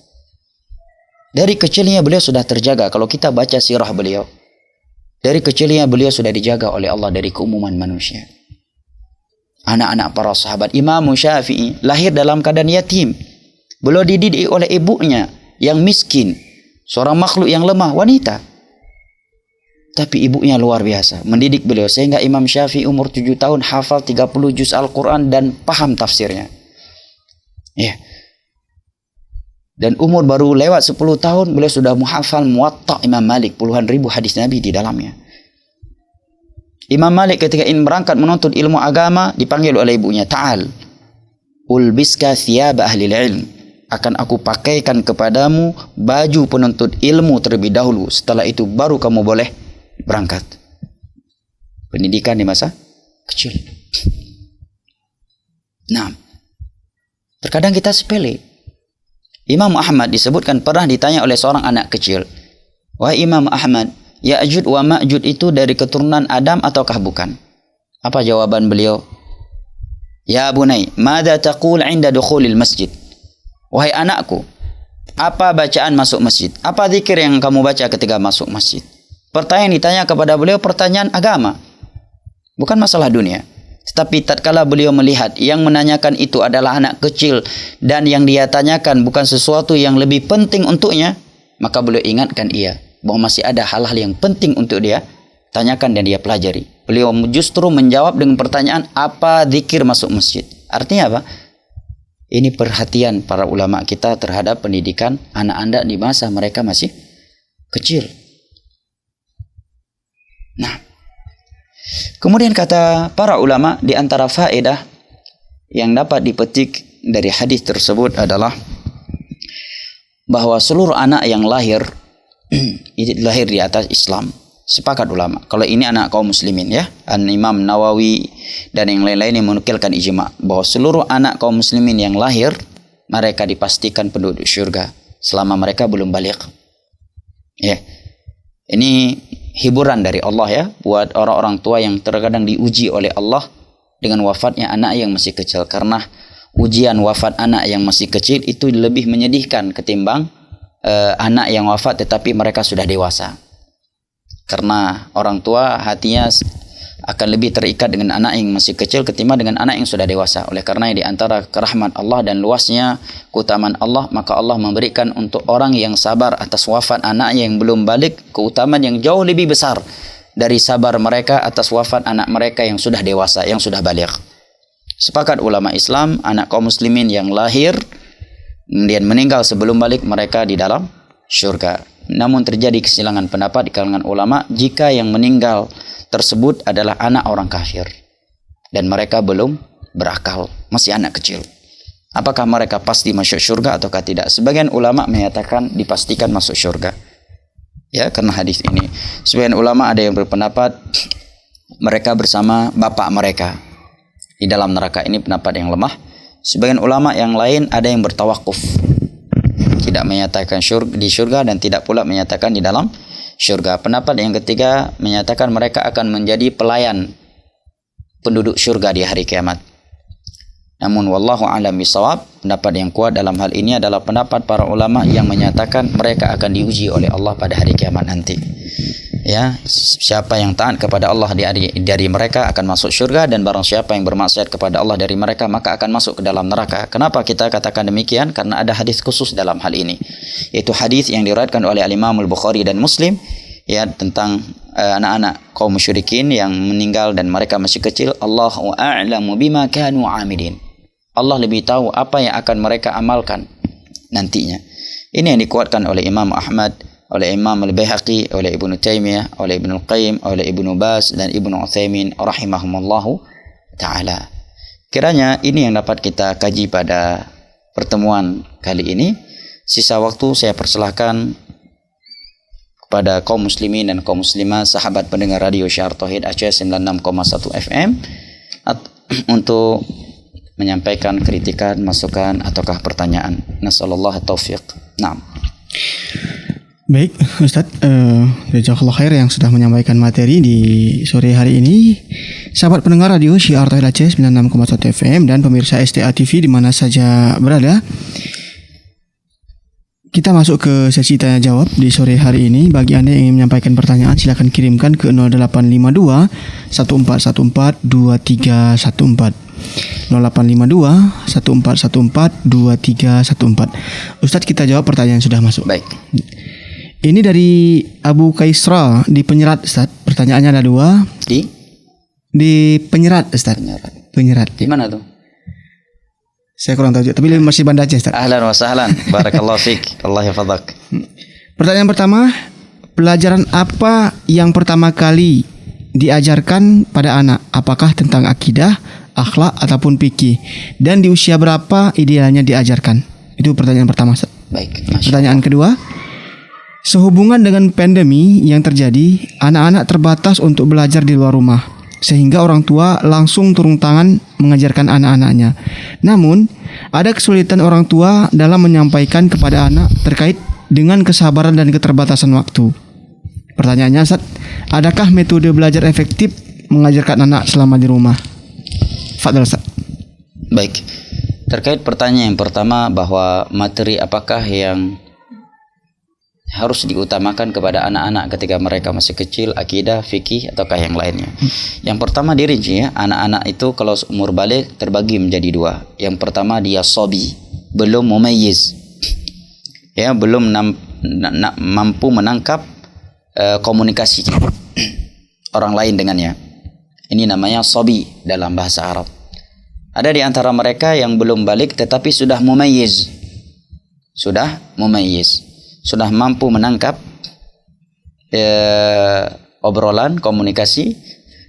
dari kecilnya beliau sudah terjaga. Kalau kita baca sirah beliau, dari kecilnya beliau sudah dijaga oleh Allah dari keumuman manusia. Anak-anak para sahabat, Imam Syafi'i lahir dalam keadaan yatim. Beliau dididik oleh ibunya yang miskin, seorang makhluk yang lemah, wanita. Tapi ibunya luar biasa mendidik beliau sehingga Imam Syafi'i umur 7 tahun hafal 30 juz Al-Quran dan paham tafsirnya. Ya. Dan umur baru lewat 10 tahun beliau sudah menghafal Muwatta Imam Malik, puluhan ribu hadis Nabi di dalamnya. Imam Malik ketika ingin berangkat menuntut ilmu agama dipanggil oleh ibunya, "Ta'al, ulbiska thiyab ahli ilm." Akan aku pakaikan kepadamu baju penuntut ilmu terlebih dahulu. Setelah itu baru kamu boleh berangkat. Pendidikan di masa kecil. Nah, terkadang kita sepele. Imam Ahmad disebutkan pernah ditanya oleh seorang anak kecil, "Wahai Imam Ahmad, Ya'jud wa Ma'jud itu dari keturunan Adam ataukah bukan?" Apa jawaban beliau? "Ya bunai, madza taqul 'inda dukhulil masjid?" Wahai anakku, apa bacaan masuk masjid? Apa zikir yang kamu baca ketika masuk masjid? Pertanyaan ditanya kepada beliau pertanyaan agama, bukan masalah dunia. Tetapi tatkala beliau melihat yang menanyakan itu adalah anak kecil dan yang dia tanyakan bukan sesuatu yang lebih penting untuknya, maka beliau ingatkan ia bahwa masih ada hal-hal yang penting untuk dia tanyakan dan dia pelajari. Beliau justru menjawab dengan pertanyaan, apa zikir masuk masjid? Artinya apa? Ini perhatian para ulama kita terhadap pendidikan anak anda di masa mereka masih kecil. Nah, kemudian kata para ulama, di antara faedah yang dapat dipetik dari hadis tersebut adalah bahwa seluruh anak yang lahir lahir di atas Islam. Sepakat ulama. Kalau ini anak kaum muslimin ya. Imam Nawawi dan yang lain-lain yang menukilkan ijma bahwa seluruh anak kaum muslimin yang lahir mereka dipastikan penduduk syurga selama mereka belum baligh. Ya. Ini hiburan dari Allah ya buat orang-orang tua yang terkadang diuji oleh Allah dengan wafatnya anak yang masih kecil, karena ujian wafat anak yang masih kecil itu lebih menyedihkan ketimbang anak yang wafat tetapi mereka sudah dewasa. Karena orang tua hatinya akan lebih terikat dengan anak yang masih kecil ketimbang dengan anak yang sudah dewasa. Oleh karena di antara kerahmat Allah dan luasnya keutamaan Allah, maka Allah memberikan untuk orang yang sabar atas wafat anak yang belum balik keutamaan yang jauh lebih besar dari sabar mereka atas wafat anak mereka yang sudah dewasa, yang sudah balik. Sepakat ulama Islam, anak kaum muslimin yang lahir kemudian meninggal sebelum balik, mereka di dalam syurga. Namun terjadi kesilangan pendapat di kalangan ulama jika yang meninggal tersebut adalah anak orang kafir dan mereka belum berakal, masih anak kecil. Apakah mereka pasti masuk syurga ataukah tidak? Sebagian ulama menyatakan dipastikan masuk syurga. Ya, karena hadis ini. Sebagian ulama ada yang berpendapat mereka bersama bapak mereka di dalam neraka. Ini pendapat yang lemah. Sebagian ulama yang lain ada yang bertawakuf, tidak menyatakan di syurga dan tidak pula menyatakan di dalam syurga. Pendapat yang ketiga menyatakan mereka akan menjadi pelayan penduduk syurga di hari kiamat. Namun wallahu a'lam bishawab, pendapat yang kuat dalam hal ini adalah pendapat para ulama yang menyatakan mereka akan diuji oleh Allah pada hari kiamat nanti. Ya, siapa yang taat kepada Allah dari mereka akan masuk syurga, dan barang siapa yang bermaksiat kepada Allah dari mereka maka akan masuk ke dalam neraka. Kenapa kita katakan demikian? Karena ada hadis khusus dalam hal ini, yaitu hadis yang diriwayatkan oleh Al-Imam Al-Bukhari dan Muslim, ya, tentang anak-anak kaum musyrikin yang meninggal dan mereka masih kecil. Allahu a'lamu bima kanu amilin. Allah lebih tahu apa yang akan mereka amalkan nantinya. Ini yang dikuatkan oleh Imam Ahmad, oleh Imam Al-Baihaqi, oleh Ibnu Taimiyah, oleh Ibnu Al-Qayyim, oleh Ibnu Baz dan Ibnu Utsaimin rahimahumallahu taala. Kiranya ini yang dapat kita kaji pada pertemuan kali ini. Sisa waktu saya persilahkan kepada kaum muslimin dan kaum muslimah, sahabat pendengar radio Syiar Tauhid Aceh 96,1 FM untuk menyampaikan kritikan, masukan ataukah pertanyaan. Nasallallahu taufiq. Naam. Baik, Ustadz, jazakallah khair yang sudah menyampaikan materi di sore hari ini. Sahabat pendengar radio Syiar Tauhid Aceh 96,1 FM dan pemirsa STA TV di mana saja berada. Kita masuk ke sesi tanya jawab di sore hari ini. Bagi Anda yang ingin menyampaikan pertanyaan, silakan kirimkan ke 0852 1414 2314. 0852 1414 2314. Ustadz, kita jawab pertanyaan yang sudah masuk. Baik. Ini dari Abu Kaisra di Penyerat, Ustadz. Pertanyaannya ada dua. Di Penyerat, Ustadz. Penyerat. Di mana tuh? Saya kurang tahu, tapi masih Banda Aceh, Ustadz. Ahlan wa sahlan. Barakallahu fiik. Allah yahfadzak. Pertanyaan pertama, pelajaran apa yang pertama kali diajarkan pada anak? Apakah tentang akidah, akhlak ataupun fikih? Dan di usia berapa idealnya diajarkan? Itu pertanyaan pertama, Ustadz. Baik. Pertanyaan kedua, sehubungan dengan pandemi yang terjadi, anak-anak terbatas untuk belajar di luar rumah, sehingga orang tua langsung turun tangan mengajarkan anak-anaknya. Namun, ada kesulitan orang tua dalam menyampaikan kepada anak terkait dengan kesabaran dan keterbatasan waktu. Pertanyaannya, Ustaz, adakah metode belajar efektif mengajarkan anak selama di rumah? Fadhal, Ustaz. Baik. Terkait pertanyaan yang pertama, bahwa materi apakah yang harus diutamakan kepada anak-anak ketika mereka masih kecil, akidah, fikih, ataukah yang lainnya. Yang pertama dirinci, ya, anak-anak itu kalau umur balik terbagi menjadi dua. Yang pertama dia sobi, belum mumayyiz, ya, belum mampu menangkap komunikasi orang lain dengannya. Ini namanya sobi dalam bahasa Arab. Ada di antara mereka yang belum balik tetapi sudah mumayyiz, sudah mampu menangkap obrolan, komunikasi,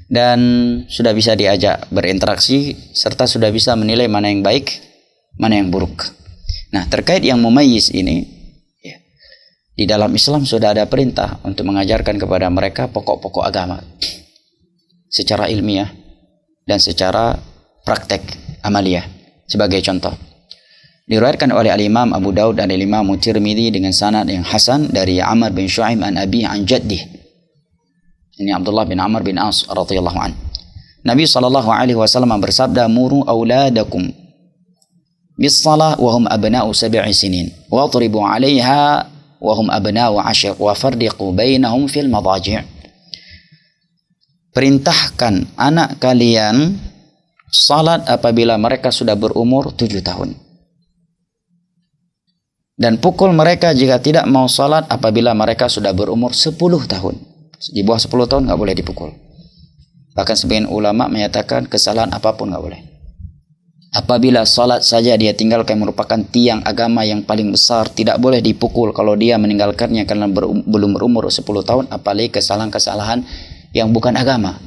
dan sudah bisa diajak berinteraksi, serta sudah bisa menilai mana yang baik, mana yang buruk. Nah, terkait yang mumayyiz ini, ya, di dalam Islam sudah ada perintah untuk mengajarkan kepada mereka pokok-pokok agama secara ilmiah dan secara praktek amaliyah. Sebagai contoh, diriwayatkan oleh Al-Imam Abu Daud dan Al-Imam Tirmidzi dengan sanad yang hasan dari Amr bin Syu'aib an Abi an Jaddih. Ini Abdullah bin Amr bin As radhiyallahu an. Nabi sallallahu alaihi wasallam bersabda, "Muru auladakum bis-shalah wa hum abna'u 7 sinin wadribu 'alaiha wa hum abna'u 10 wa farriqu bainahum fil madaji'. Perintahkan anak kalian salat apabila mereka sudah berumur 7 tahun. Dan pukul mereka jika tidak mau salat apabila mereka sudah berumur 10 tahun. Di bawah 10 tahun nggak boleh dipukul. Bahkan sebagian ulama menyatakan kesalahan apapun nggak boleh. Apabila salat saja dia tinggalkan merupakan tiang agama yang paling besar, tidak boleh dipukul kalau dia meninggalkannya karena belum berumur 10 tahun, apalagi kesalahan-kesalahan yang bukan agama.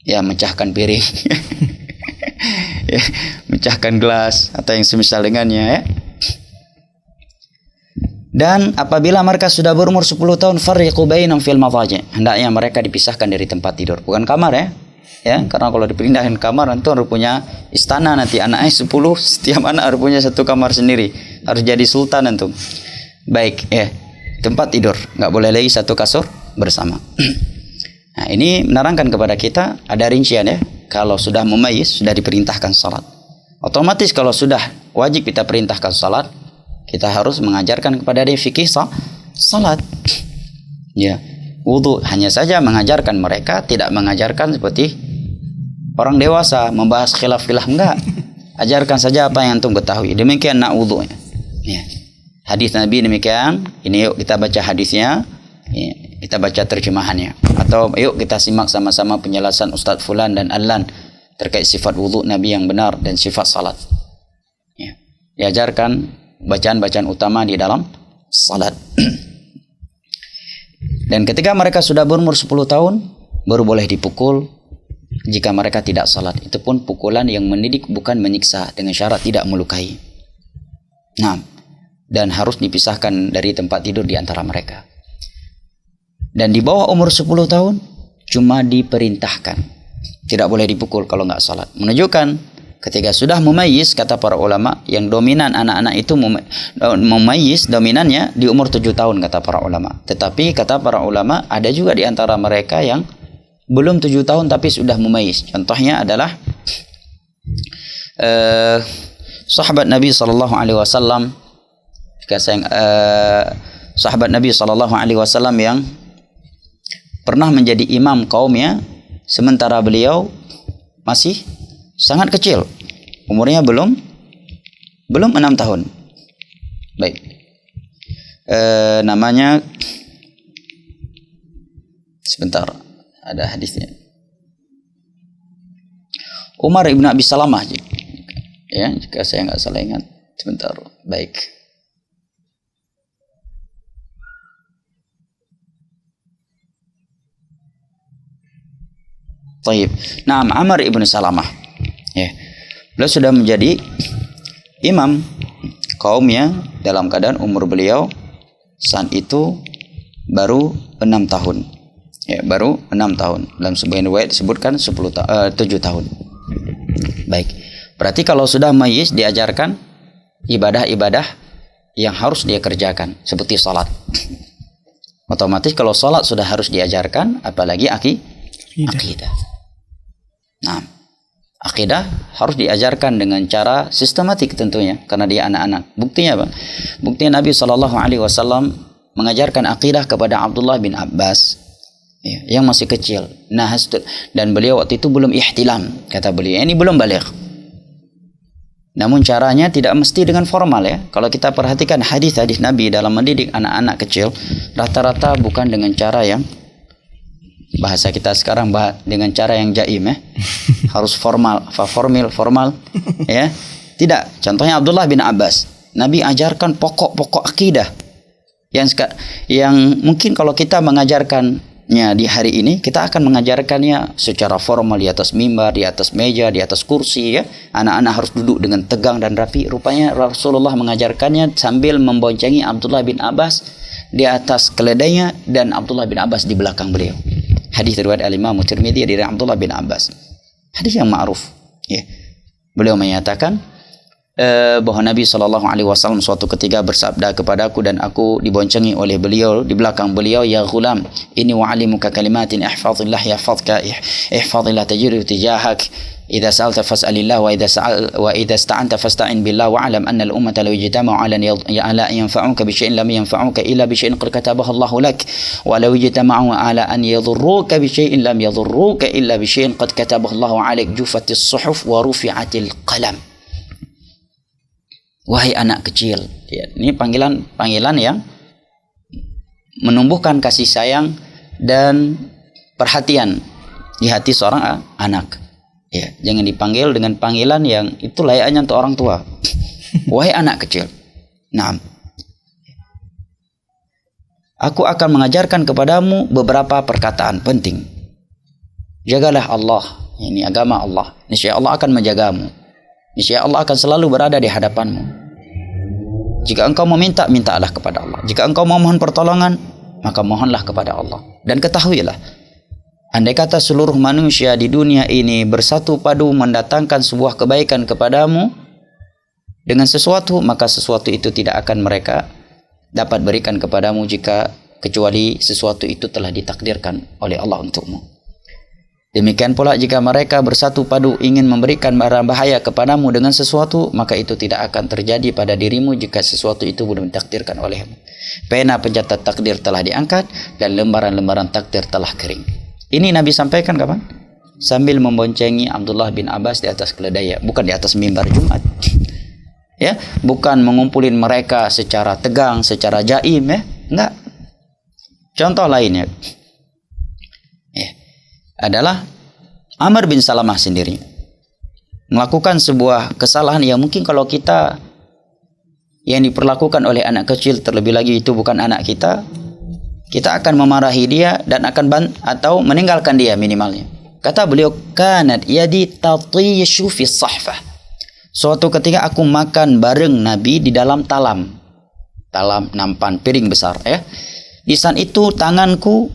Ya, mecahkan piring. Ya, mecahkan gelas atau yang semisal dengannya, ya. Dan apabila mereka sudah berumur 10 tahun, farriqu bainahum fil madaji', hendaknya mereka dipisahkan dari tempat tidur, bukan kamar, ya. Ya, karena kalau dipindahkan kamar nanti harus punya istana, nanti anaknya 10, setiap anak harus punya satu kamar sendiri, harus jadi sultan nanti. Baik, ya, tempat tidur nggak boleh lagi satu kasur bersama. Nah, ini menerangkan kepada kita ada rincian, ya. Kalau sudah mumayyiz, sudah diperintahkan salat, otomatis kalau sudah wajib kita perintahkan salat, kita harus mengajarkan kepada dia fikih salat. Ya, wudu hanya saja mengajarkan mereka, tidak mengajarkan seperti orang dewasa membahas khilaf-khilaf, enggak. Ajarkan saja apa yang antum ketahui. Demikian nak wudu. Ya. Hadis Nabi demikian. Ini yuk kita baca hadisnya. Ya, kita baca terjemahannya. Atau yuk kita simak sama-sama penjelasan Ustaz Fulan dan Allan terkait sifat wudu Nabi yang benar dan sifat salat. Ya. Diajarkan bacaan-bacaan utama di dalam salat. Dan ketika mereka sudah berumur 10 tahun, baru boleh dipukul jika mereka tidak salat. Itu pun pukulan yang mendidik, bukan menyiksa, dengan syarat tidak melukai. Nah, dan harus dipisahkan dari tempat tidur di antara mereka. Dan di bawah umur 10 tahun, cuma diperintahkan. Tidak boleh dipukul kalau nggak salat. Menunjukkan ketika sudah mumayyiz, kata para ulama, yang dominan anak-anak itu mumayyiz dominannya di umur 7 tahun, kata para ulama. Tetapi kata para ulama, ada juga di antara mereka yang belum 7 tahun tapi sudah mumayyiz. Contohnya adalah sahabat Nabi SAW, sahabat Nabi SAW yang pernah menjadi imam kaumnya sementara beliau masih sangat kecil, umurnya belum 6 tahun. Baik, namanya, sebentar, ada hadisnya. Umar ibn Abi Salamah, ya, jika saya nggak salah ingat. Sebentar, baik. Taib. Nah, Amr ibn Salamah. Ya. Beliau sudah menjadi imam kaumnya dalam keadaan umur beliau saat itu baru 6 tahun. Ya, baru 6 tahun. Dalam sebagian riwayat disebutkan 7 tahun. Baik. Berarti kalau sudah mayyiz diajarkan ibadah-ibadah yang harus dia kerjakan seperti salat. Otomatis kalau salat sudah harus diajarkan, apalagi akidah. Nah, akidah harus diajarkan dengan cara sistematik tentunya, karena dia anak-anak. Buktinya apa? Buktinya Nabi SAW mengajarkan akidah kepada Abdullah bin Abbas, ya, yang masih kecil. Nah, dan beliau waktu itu belum ihtilam, kata beliau. Ini belum baligh. Namun caranya tidak mesti dengan formal, ya. Kalau kita perhatikan hadis-hadis Nabi dalam mendidik anak-anak kecil, rata-rata bukan dengan cara yang bahasa kita sekarang dengan cara yang jaim, ya. Harus formal, ya. Tidak. Contohnya Abdullah bin Abbas. Nabi ajarkan pokok-pokok akidah yang mungkin kalau kita mengajarkannya di hari ini, kita akan mengajarkannya secara formal di atas mimbar, di atas meja, di atas kursi, ya. Anak-anak harus duduk dengan tegang dan rapi. Rupanya Rasulullah mengajarkannya sambil memboncengi Abdullah bin Abbas di atas keledainya dan Abdullah bin Abbas di belakang beliau. Hadis riwayat Al-Imam Tirmidzi dari Abdullah bin Abbas. Hadis yang ma'ruf, ya. Beliau menyatakan bahwa Nabi SAW suatu ketika bersabda kepadaku dan aku diboncengi oleh beliau di belakang beliau, ya ghulam, ini wa'alimuka kalimatin ihfazillah yahfazka ihfazillah tajidhu tijahak, idza sa'alta fas'alillah wa idza ista'anta fasta'in billah wa 'alam anna al-ummata law ijtama'u 'ala an yanfa'uka bi syai'in lam yanfa'uka illa bi syai'in qad katabahu Allahu lak wa law ijtama'u 'ala an yadhurruka bi syai'in lam yadhurruka illa bi syai'in qad katabahu Allahu 'alaik jufatis suhuf wa rufi'atil qalam. Wahai anak kecil, ya, ini panggilan yang menumbuhkan kasih sayang dan perhatian di hati seorang anak. Ya, jangan dipanggil dengan panggilan yang itu layaknya untuk orang tua. Wahai anak kecil. Naam. Aku akan mengajarkan kepadamu beberapa perkataan penting. Jagalah Allah, ini agama Allah. Niscaya Allah akan menjagamu. Niscaya Allah akan selalu berada di hadapanmu. Jika engkau meminta, mintalah kepada Allah. Jika engkau memohon pertolongan, maka mohonlah kepada Allah. Dan ketahuilah, andai kata seluruh manusia di dunia ini bersatu padu mendatangkan sebuah kebaikan kepadamu dengan sesuatu, maka sesuatu itu tidak akan mereka dapat berikan kepadamu kecuali sesuatu itu telah ditakdirkan oleh Allah untukmu. Demikian pula jika mereka bersatu padu ingin memberikan barang bahaya kepadamu dengan sesuatu, maka itu tidak akan terjadi pada dirimu jika sesuatu itu belum ditakdirkan olehmu. Pena pencatat takdir telah diangkat dan lembaran-lembaran takdir telah kering. Ini Nabi sampaikan kapan? Sambil memboncengi Abdullah bin Abbas di atas keledai, bukan di atas mimbar Jumat. Ya, bukan mengumpulin mereka secara tegang, secara jaim, ya. Enggak. Contoh lainnya adalah Amr bin Salamah sendiri melakukan sebuah kesalahan yang mungkin kalau kita yang diperlakukan oleh anak kecil, terlebih lagi itu bukan anak kita akan memarahi dia dan akan atau meninggalkan dia minimalnya. Kata beliau, kanat yadi tatishu fi sahfah. Suatu ketika aku makan bareng Nabi di dalam talam nampan piring besar, ya. Di saat itu tanganku,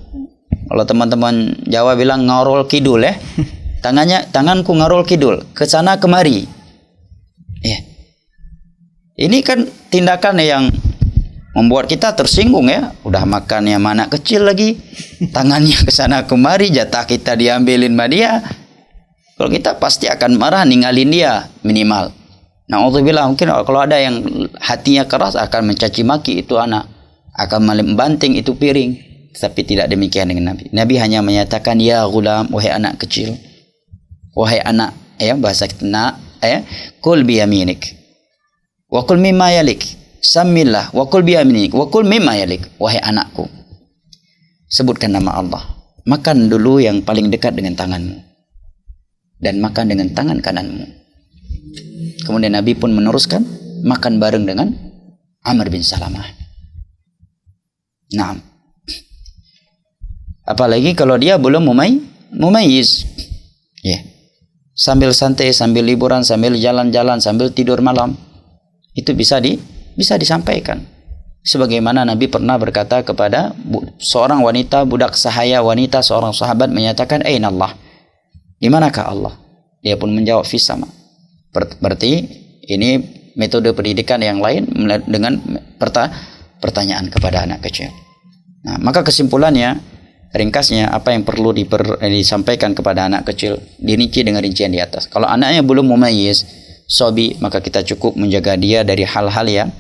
kalau teman-teman Jawa bilang ngarol kidul, ya. Tanganku ngarol kidul ke sana kemari. Ya. Ini kan tindakan yang membuat kita tersinggung, ya. Udah makan yang anak kecil lagi, tangannya ke sana kemari, jatah kita diambilin sama dia. Kalau kita pasti akan marah, ninggalin dia minimal. Na'udzubillah, mungkin kalau ada yang hatinya keras akan mencaci maki itu anak, akan membanting itu piring. Tapi tidak demikian dengan Nabi. Nabi hanya menyatakan, ya gulam, wahai anak kecil, wahai anak, ya, bahasa kita, ya, kul biyaminik wa kul mimma yalik, samillah wa kul biyaminik wa kul mimma yalik. Wahai anakku, sebutkan nama Allah, makan dulu yang paling dekat dengan tanganmu dan makan dengan tangan kananmu. Kemudian Nabi pun meneruskan makan bareng dengan Amr bin Salamah. Naam. Apalagi kalau dia belum mumayyiz. Ya. Sambil santai, sambil liburan, sambil jalan-jalan, sambil tidur malam. Itu bisa disampaikan. Sebagaimana Nabi pernah berkata kepada seorang wanita, budak sahaya wanita, seorang sahabat menyatakan, "Aina Allah?" Di manakah Allah? Dia pun menjawab, "Fis sama." Berarti ini metode pendidikan yang lain dengan pertanyaan kepada anak kecil. Nah, maka kesimpulannya, ringkasnya, apa yang perlu disampaikan kepada anak kecil dirinci dengan rincian di atas. Kalau anaknya belum mumayyiz, sobi, maka kita cukup menjaga dia dari hal-hal yang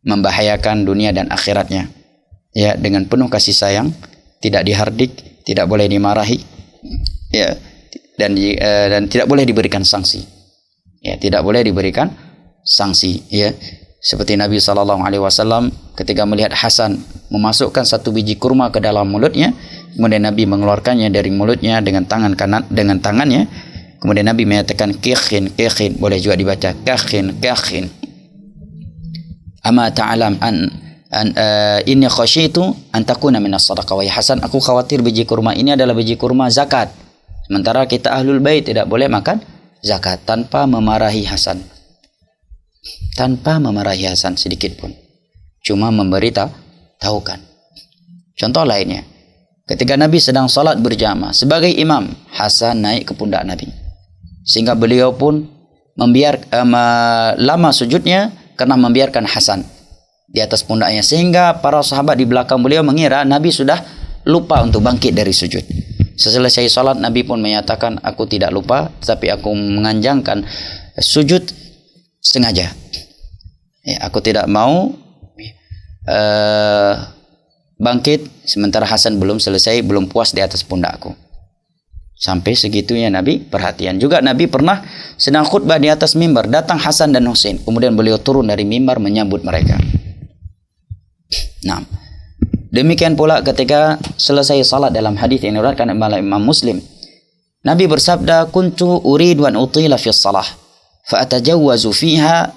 membahayakan dunia dan akhiratnya. Ya, dengan penuh kasih sayang, tidak dihardik, tidak boleh dimarahi, ya, dan tidak boleh diberikan sanksi. Ya, tidak boleh diberikan sanksi, ya. Seperti Nabi SAW ketika melihat Hasan memasukkan satu biji kurma ke dalam mulutnya, kemudian Nabi mengeluarkannya dari mulutnya dengan tangan kanan, dengan tangannya. Kemudian Nabi menyatakan kikhin, boleh juga dibaca kakhin. Ama ta'alam inni khasyitu an takuna minas sadaqah. Wahai Hasan, aku khawatir biji kurma ini adalah biji kurma zakat. Sementara kita ahlul bait tidak boleh makan zakat. Tanpa memarahi Hasan. Tanpa memarahi Hasan sedikit pun. Cuma memberitahukan. Contoh lainnya, ketika Nabi sedang salat berjamaah sebagai imam, Hasan naik ke pundak Nabi, sehingga beliau pun lama sujudnya karena membiarkan Hasan di atas pundaknya, sehingga para sahabat di belakang beliau mengira Nabi sudah lupa untuk bangkit dari sujud. Seselesai salat Nabi pun menyatakan, aku tidak lupa, tapi aku menganjangkan sujud sengaja. Ya, aku tidak mau bangkit sementara Hasan belum selesai, belum puas di atas pundakku. Sampai segitunya Nabi perhatian. Juga Nabi pernah sedang khutbah di atas mimbar, datang Hasan dan Husain. Kemudian beliau turun dari mimbar menyambut mereka. Nah, demikian pula ketika selesai salat dalam hadis yang diriwayatkan oleh Imam Muslim. Nabi bersabda, "Kuntu uridu an utila fi shalah, fa atajawwazu fiha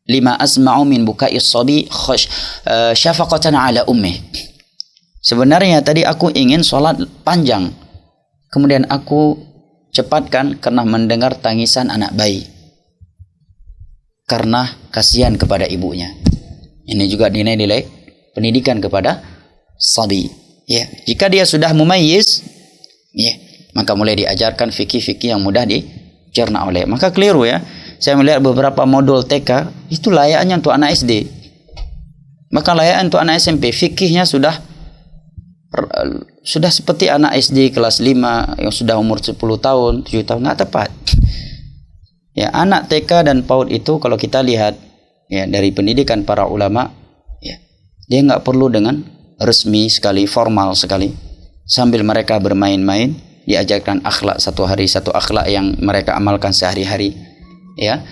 lima asma'u min buka'is sabi syafaqatan ala ummi." Sebenarnya tadi aku ingin salat panjang, kemudian aku cepatkan karena mendengar tangisan anak bayi, karena kasihan kepada ibunya. Ini juga nilai-nilai pendidikan kepada sabi. Ya, jika dia sudah mumayyiz, ya, maka mulai diajarkan fikih-fikih yang mudah dicerna oleh. Maka keliru ya. Saya melihat beberapa modul TK itu layaknya untuk anak SD. Maka layaknya untuk anak SMP, fikihnya sudah seperti anak SD kelas 5 yang sudah umur 10 tahun, 7 tahun, nggak tepat. Ya, anak TK dan PAUD itu kalau kita lihat ya dari pendidikan para ulama, ya, dia nggak perlu dengan resmi sekali, formal sekali. Sambil mereka bermain-main, diajarkan akhlak satu hari satu akhlak yang mereka amalkan sehari-hari. Ya,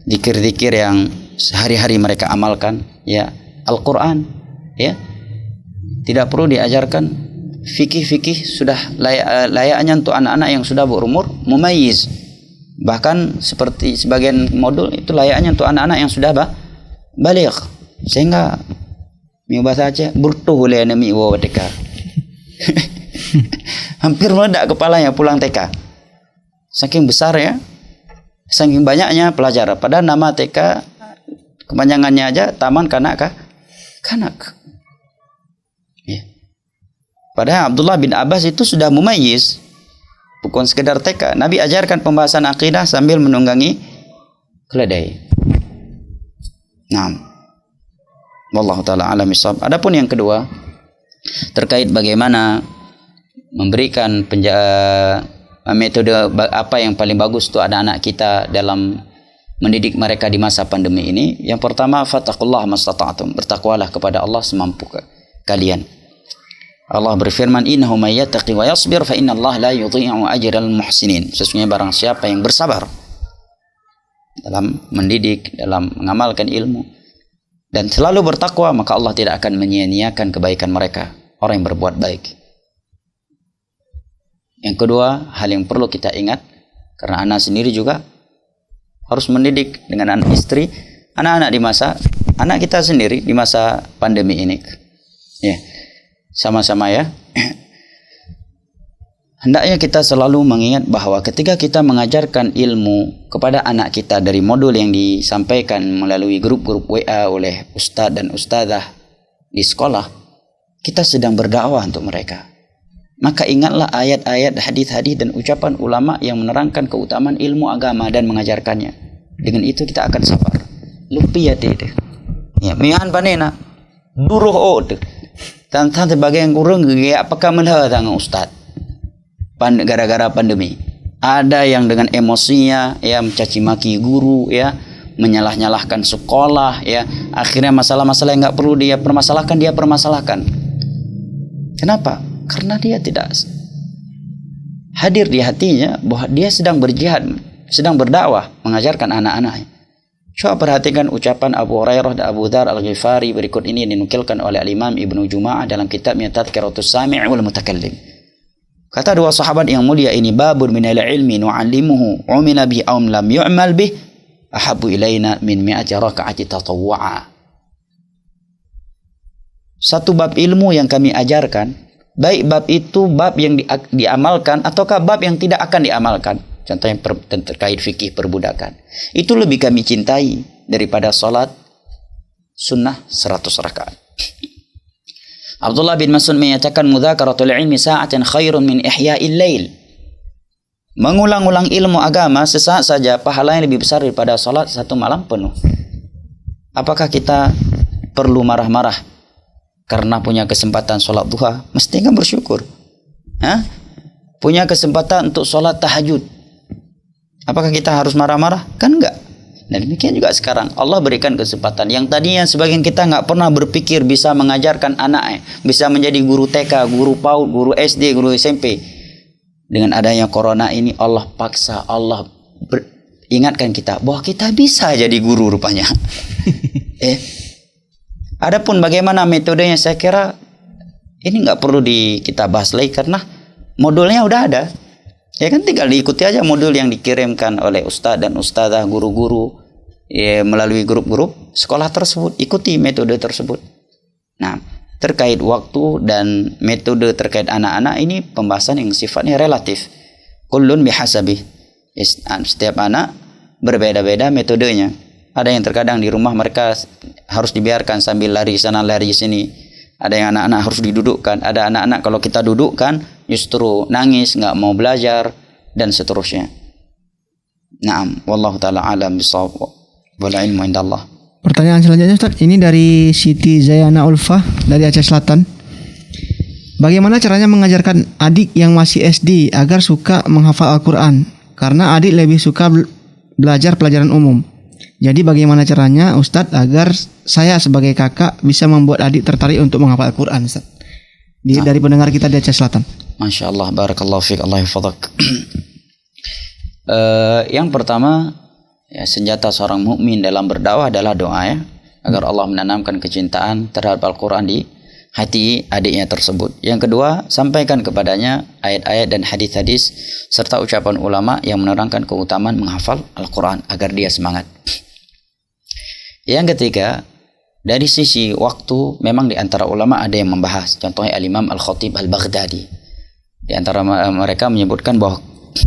zikir-zikir yang sehari-hari mereka amalkan, ya, Al-Quran, ya, tidak perlu diajarkan fikih-fikih, sudah layaknya untuk anak-anak yang sudah berumur mumayyiz. Bahkan seperti sebagian modul itu layaknya untuk anak-anak yang sudah baligh, sehingga mi bahasa Aceh burtuh oleh nami wa TK. Hampir meledak kepalanya pulang TK, saking besar ya, saking banyaknya pelajaran. Padahal nama TK kepanjangannya aja Taman Kanak. Ya. Padahal Abdullah bin Abbas itu sudah mumayyiz, bukan sekedar TK. Nabi ajarkan pembahasan akidah sambil menunggangi keledai. Nah, wallahu taala alam bisawab. Adapun yang kedua terkait bagaimana memberikan metode apa yang paling bagus untuk anak-anak kita dalam mendidik mereka di masa pandemi ini. Yang pertama, fattaqullaha mastata'tum, bertakwalah kepada Allah semampu kalian. Allah berfirman, innahu may yattaqi wa yasbir fa innallaha la yudhi'u ajral muhsinin. Sesungguhnya barang siapa yang bersabar dalam mendidik, dalam mengamalkan ilmu dan selalu bertakwa, maka Allah tidak akan menyia-nyiakan kebaikan mereka, orang yang berbuat baik. Yang kedua, hal yang perlu kita ingat, karena anak sendiri juga harus mendidik dengan anak istri, anak-anak di masa, anak kita sendiri di masa pandemi ini. Ya, sama-sama ya. Hendaknya kita selalu mengingat bahwa ketika kita mengajarkan ilmu kepada anak kita dari modul yang disampaikan melalui grup-grup WA oleh ustadz dan ustadzah di sekolah, kita sedang berdakwah untuk mereka. Maka ingatlah ayat-ayat, hadis-hadis dan ucapan ulama yang menerangkan keutamaan ilmu agama dan mengajarkannya. Dengan itu kita akan sabar. Lupi ya tidak. Ya, mihan panena. Duruh od. Tantan sebagai yang kurang gaya apakah menha dengan ustaz. Gara-gara pandemi. Ada yang dengan emosinya ya mencaci maki guru ya, menyalah-nyalahkan sekolah ya. Akhirnya masalah-masalah yang enggak perlu dia permasalahkan. Kenapa? Karena dia tidak hadir di hatinya bahwa dia sedang berjihad, sedang berdakwah, mengajarkan anak-anaknya. Coba perhatikan ucapan Abu Hurairah dan Abu Dzar Al-Ghifari berikut ini dinukilkan oleh Al-Imam Ibnu Juma'ah dalam kitabnya Tadhkiratus Sami' wal Mutakallim. Kata dua sahabat yang mulia ini, babun minal ilmi nu'allimuhu umila bi aw lam yu'mal bih ahabbu ilaina min mi'ati raka'ati tatawwu'a. Satu bab ilmu yang kami ajarkan, baik bab itu bab yang diamalkan ataukah bab yang tidak akan diamalkan. Contohnya terkait fikih perbudakan. Itu lebih kami cintai daripada salat sunnah 100 rakaat. Abdullah bin Mas'ud menyatakan mudzakaratul ilmi sa'atan khairun min ihya'il lail. Mengulang-ulang ilmu agama sesaat saja pahalanya lebih besar daripada salat satu malam penuh. Apakah kita perlu marah-marah karena punya kesempatan sholat duha? Mestinya bersyukur. punya kesempatan untuk sholat tahajud. Apakah kita harus marah-marah? Kan enggak. Dan demikian juga sekarang Allah berikan kesempatan yang tadinya sebagian kita nggak pernah berpikir bisa mengajarkan anaknya, bisa menjadi guru TK, guru PAUD, guru SD, guru SMP. Dengan adanya corona ini Allah paksa, Allah ingatkan kita bahwa kita bisa jadi guru rupanya. Adapun bagaimana metodenya, saya kira ini nggak perlu kita bahas lagi karena modulnya udah ada. Ya kan, tinggal diikuti aja modul yang dikirimkan oleh ustadz dan ustadzah, guru-guru melalui grup-grup sekolah tersebut. Ikuti metode tersebut. Nah, terkait waktu dan metode terkait anak-anak ini pembahasan yang sifatnya relatif. Kullun bihasabih. Setiap anak berbeda-beda metodenya. Ada yang terkadang di rumah mereka harus dibiarkan sambil lari sana lari sini. Ada yang anak-anak harus didudukkan. Ada anak-anak kalau kita dudukkan justru nangis, nggak mau belajar, dan seterusnya. Naam, wallahu ta'ala alam bisawab, wal ilmu indallah. Pertanyaan selanjutnya Ustaz, ini dari Siti Zayana Ulfah dari Aceh Selatan. Bagaimana caranya mengajarkan adik yang masih SD agar suka menghafal Al-Quran? Karena adik lebih suka belajar pelajaran umum. Jadi bagaimana caranya Ustadz agar saya sebagai kakak bisa membuat adik tertarik untuk menghafal Al-Quran, Ustadz? Dari pendengar kita di Aceh Selatan. Masya Allah, barakallahu fiik, Allah hafadhak. Yang pertama, ya, senjata seorang mukmin dalam berdakwah adalah doa, ya, agar Allah menanamkan kecintaan terhadap Al-Quran di hati adiknya tersebut. Yang kedua, sampaikan kepadanya ayat-ayat dan hadis-hadis serta ucapan ulama yang menerangkan keutamaan menghafal Al-Quran agar dia semangat. Yang ketiga, dari sisi waktu memang di antara ulama ada yang membahas. Contohnya Al-Imam Al-Khatib Al-Baghdadi. Di antara mereka menyebutkan bahwa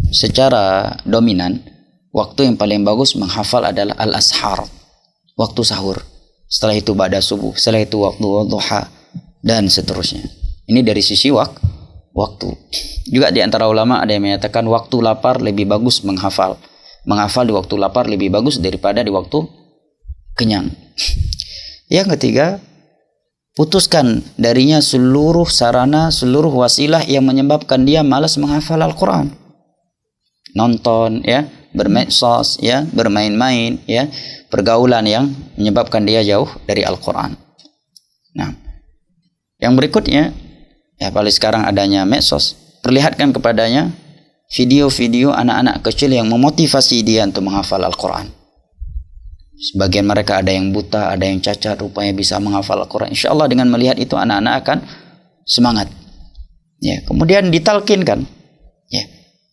secara dominan waktu yang paling bagus menghafal adalah Al-Ashar, waktu sahur. Setelah itu ba'da subuh, setelah itu waktu duha, dan seterusnya. Ini dari sisi waktu. Juga di antara ulama ada yang menyatakan waktu lapar lebih bagus menghafal. Menghafal di waktu lapar lebih bagus daripada di waktu kenyang. Yang ketiga, putuskan darinya seluruh sarana, seluruh wasilah yang menyebabkan dia malas menghafal Al-Quran. Nonton, ya, bermedsos, ya, bermain-main, ya, pergaulan yang menyebabkan dia jauh dari Al-Quran. Nah, yang berikutnya, ya, paling sekarang adanya medsos, perlihatkan kepadanya video-video anak-anak kecil yang memotivasi dia untuk menghafal Al-Quran. Sebagian mereka ada yang buta, ada yang cacat, rupanya bisa menghafal Al-Quran. Insya Allah dengan melihat itu anak-anak akan semangat. Ya, kemudian ditalkinkan. Ya,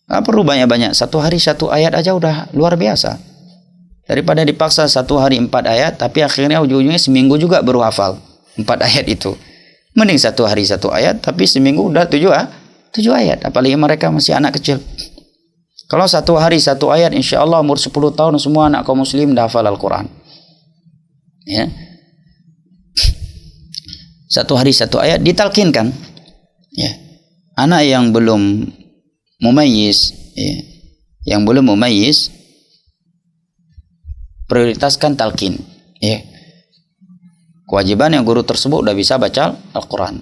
nggak perlu banyak-banyak. Satu hari satu ayat aja udah luar biasa. Daripada dipaksa satu hari 4 ayat, tapi akhirnya ujung-ujungnya seminggu juga baru hafal 4 ayat itu. Mending satu hari satu ayat, tapi seminggu udah 7 ayat. Apalagi mereka masih anak kecil. Kalau satu hari satu ayat, insya Allah umur 10 tahun semua anak kaum muslim dah hafal Al-Quran. Ya. Satu hari satu ayat ditalkinkan. Ya. Anak yang belum mumayyiz, ya, yang belum mumayyiz, prioritaskan talkin. Ya. Kewajiban yang guru tersebut udah bisa baca Al-Quran.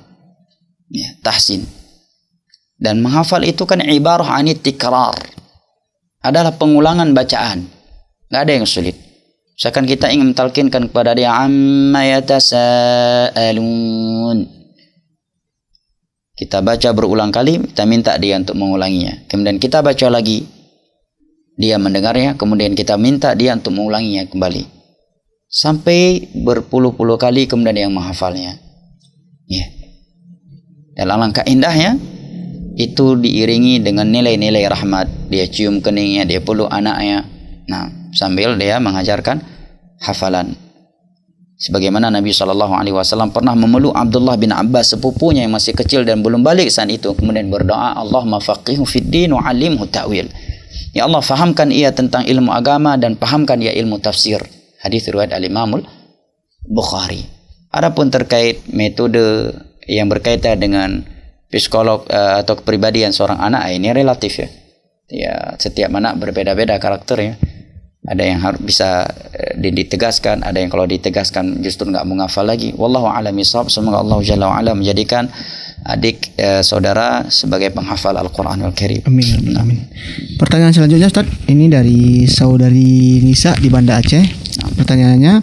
Ya, tahsin. Dan menghafal itu kan ibarah anit tikrar. Adalah pengulangan bacaan. Nggak ada yang sulit. Misalkan kita ingin mentalkinkan kepada dia amma yatasaalun. Kita baca berulang kali, kita minta dia untuk mengulanginya. Kemudian kita baca lagi, dia mendengarnya, kemudian kita minta dia untuk mengulanginya kembali. Sampai berpuluh-puluh kali kemudian yang menghafalnya. Ya. Dan alangkah indahnya, itu diiringi dengan nilai-nilai rahmat. Dia cium keningnya, dia peluk anaknya. Nah, sambil dia mengajarkan hafalan. Sebagaimana Nabi SAW pernah memeluk Abdullah bin Abbas, sepupunya yang masih kecil dan belum balik saat itu. Kemudian berdoa, Allahumma faqihu fid din wa alimhu ta'wil. Ya Allah, fahamkan ia tentang ilmu agama dan fahamkan ia ilmu tafsir. Hadis riwayat Al-Imamul Bukhari. Adapun terkait metode yang berkaitan dengan psikolog atau kepribadian seorang anak, ini relatif, ya. Ya, setiap anak berbeda-beda karakternya. Ada yang harus bisa ditegaskan, ada yang kalau ditegaskan justru nggak menghafal lagi. Wallahu a'lam bishawab. Semoga Allah Jalla wa ala menjadikan adik saudara sebagai penghafal Al-Qur'anul Karim. Amin. Amin. Pertanyaan selanjutnya Ustaz, ini dari saudari Nisa di Banda Aceh. Pertanyaannya,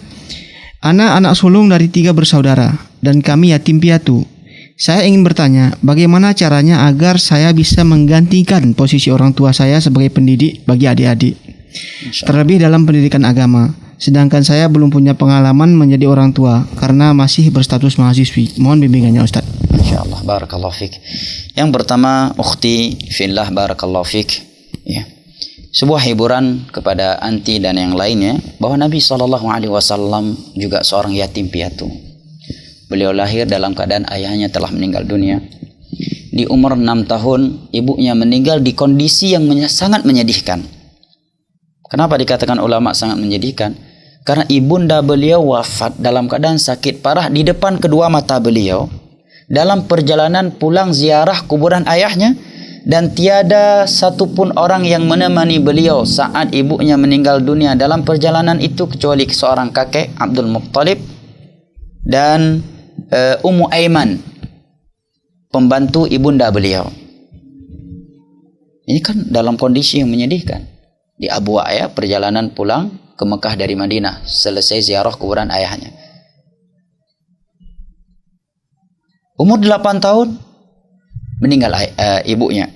anak sulung dari 3 bersaudara dan kami yatim piatu. Saya ingin bertanya, bagaimana caranya agar saya bisa menggantikan posisi orang tua saya sebagai pendidik bagi adik-adik, terlebih dalam pendidikan agama. Sedangkan saya belum punya pengalaman menjadi orang tua karena masih berstatus mahasiswi. Mohon bimbingannya Ustaz. Insyaallah, barakallahu fik. Yang pertama, ukhti fillah, barakallahu fik. Ya. Sebuah hiburan kepada anti dan yang lainnya bahwa Nabi SAW juga seorang yatim piatu. Beliau lahir dalam keadaan ayahnya telah meninggal dunia. Di umur 6 tahun, ibunya meninggal di kondisi yang sangat menyedihkan. Kenapa dikatakan ulama sangat menyedihkan? Karena ibunda beliau wafat dalam keadaan sakit parah di depan kedua mata beliau dalam perjalanan pulang ziarah kuburan ayahnya, dan tiada satupun orang yang menemani beliau saat ibunya meninggal dunia dalam perjalanan itu kecuali seorang kakek, Abdul Muttalib, dan Ummu Aiman, pembantu ibunda beliau. Ini kan dalam kondisi yang menyedihkan. Di Abu Ayah perjalanan pulang ke Mekah dari Madinah selesai ziarah kuburan ayahnya. Umur 8 tahun meninggal ibunya.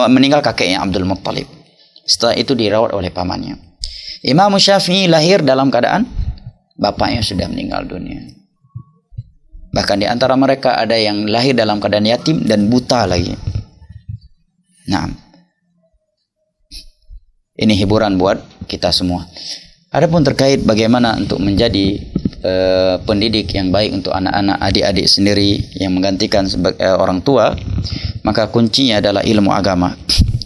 Meninggal kakeknya Abdul Muttalib. Setelah itu dirawat oleh pamannya. Imam Syafi'i lahir dalam keadaan bapaknya sudah meninggal dunia. Bahkan di antara mereka ada yang lahir dalam keadaan yatim dan buta lagi. Nah, ini hiburan buat kita semua. Adapun terkait bagaimana untuk menjadi pendidik yang baik untuk anak-anak, adik-adik sendiri yang menggantikan sebagai orang tua, maka kuncinya adalah ilmu agama.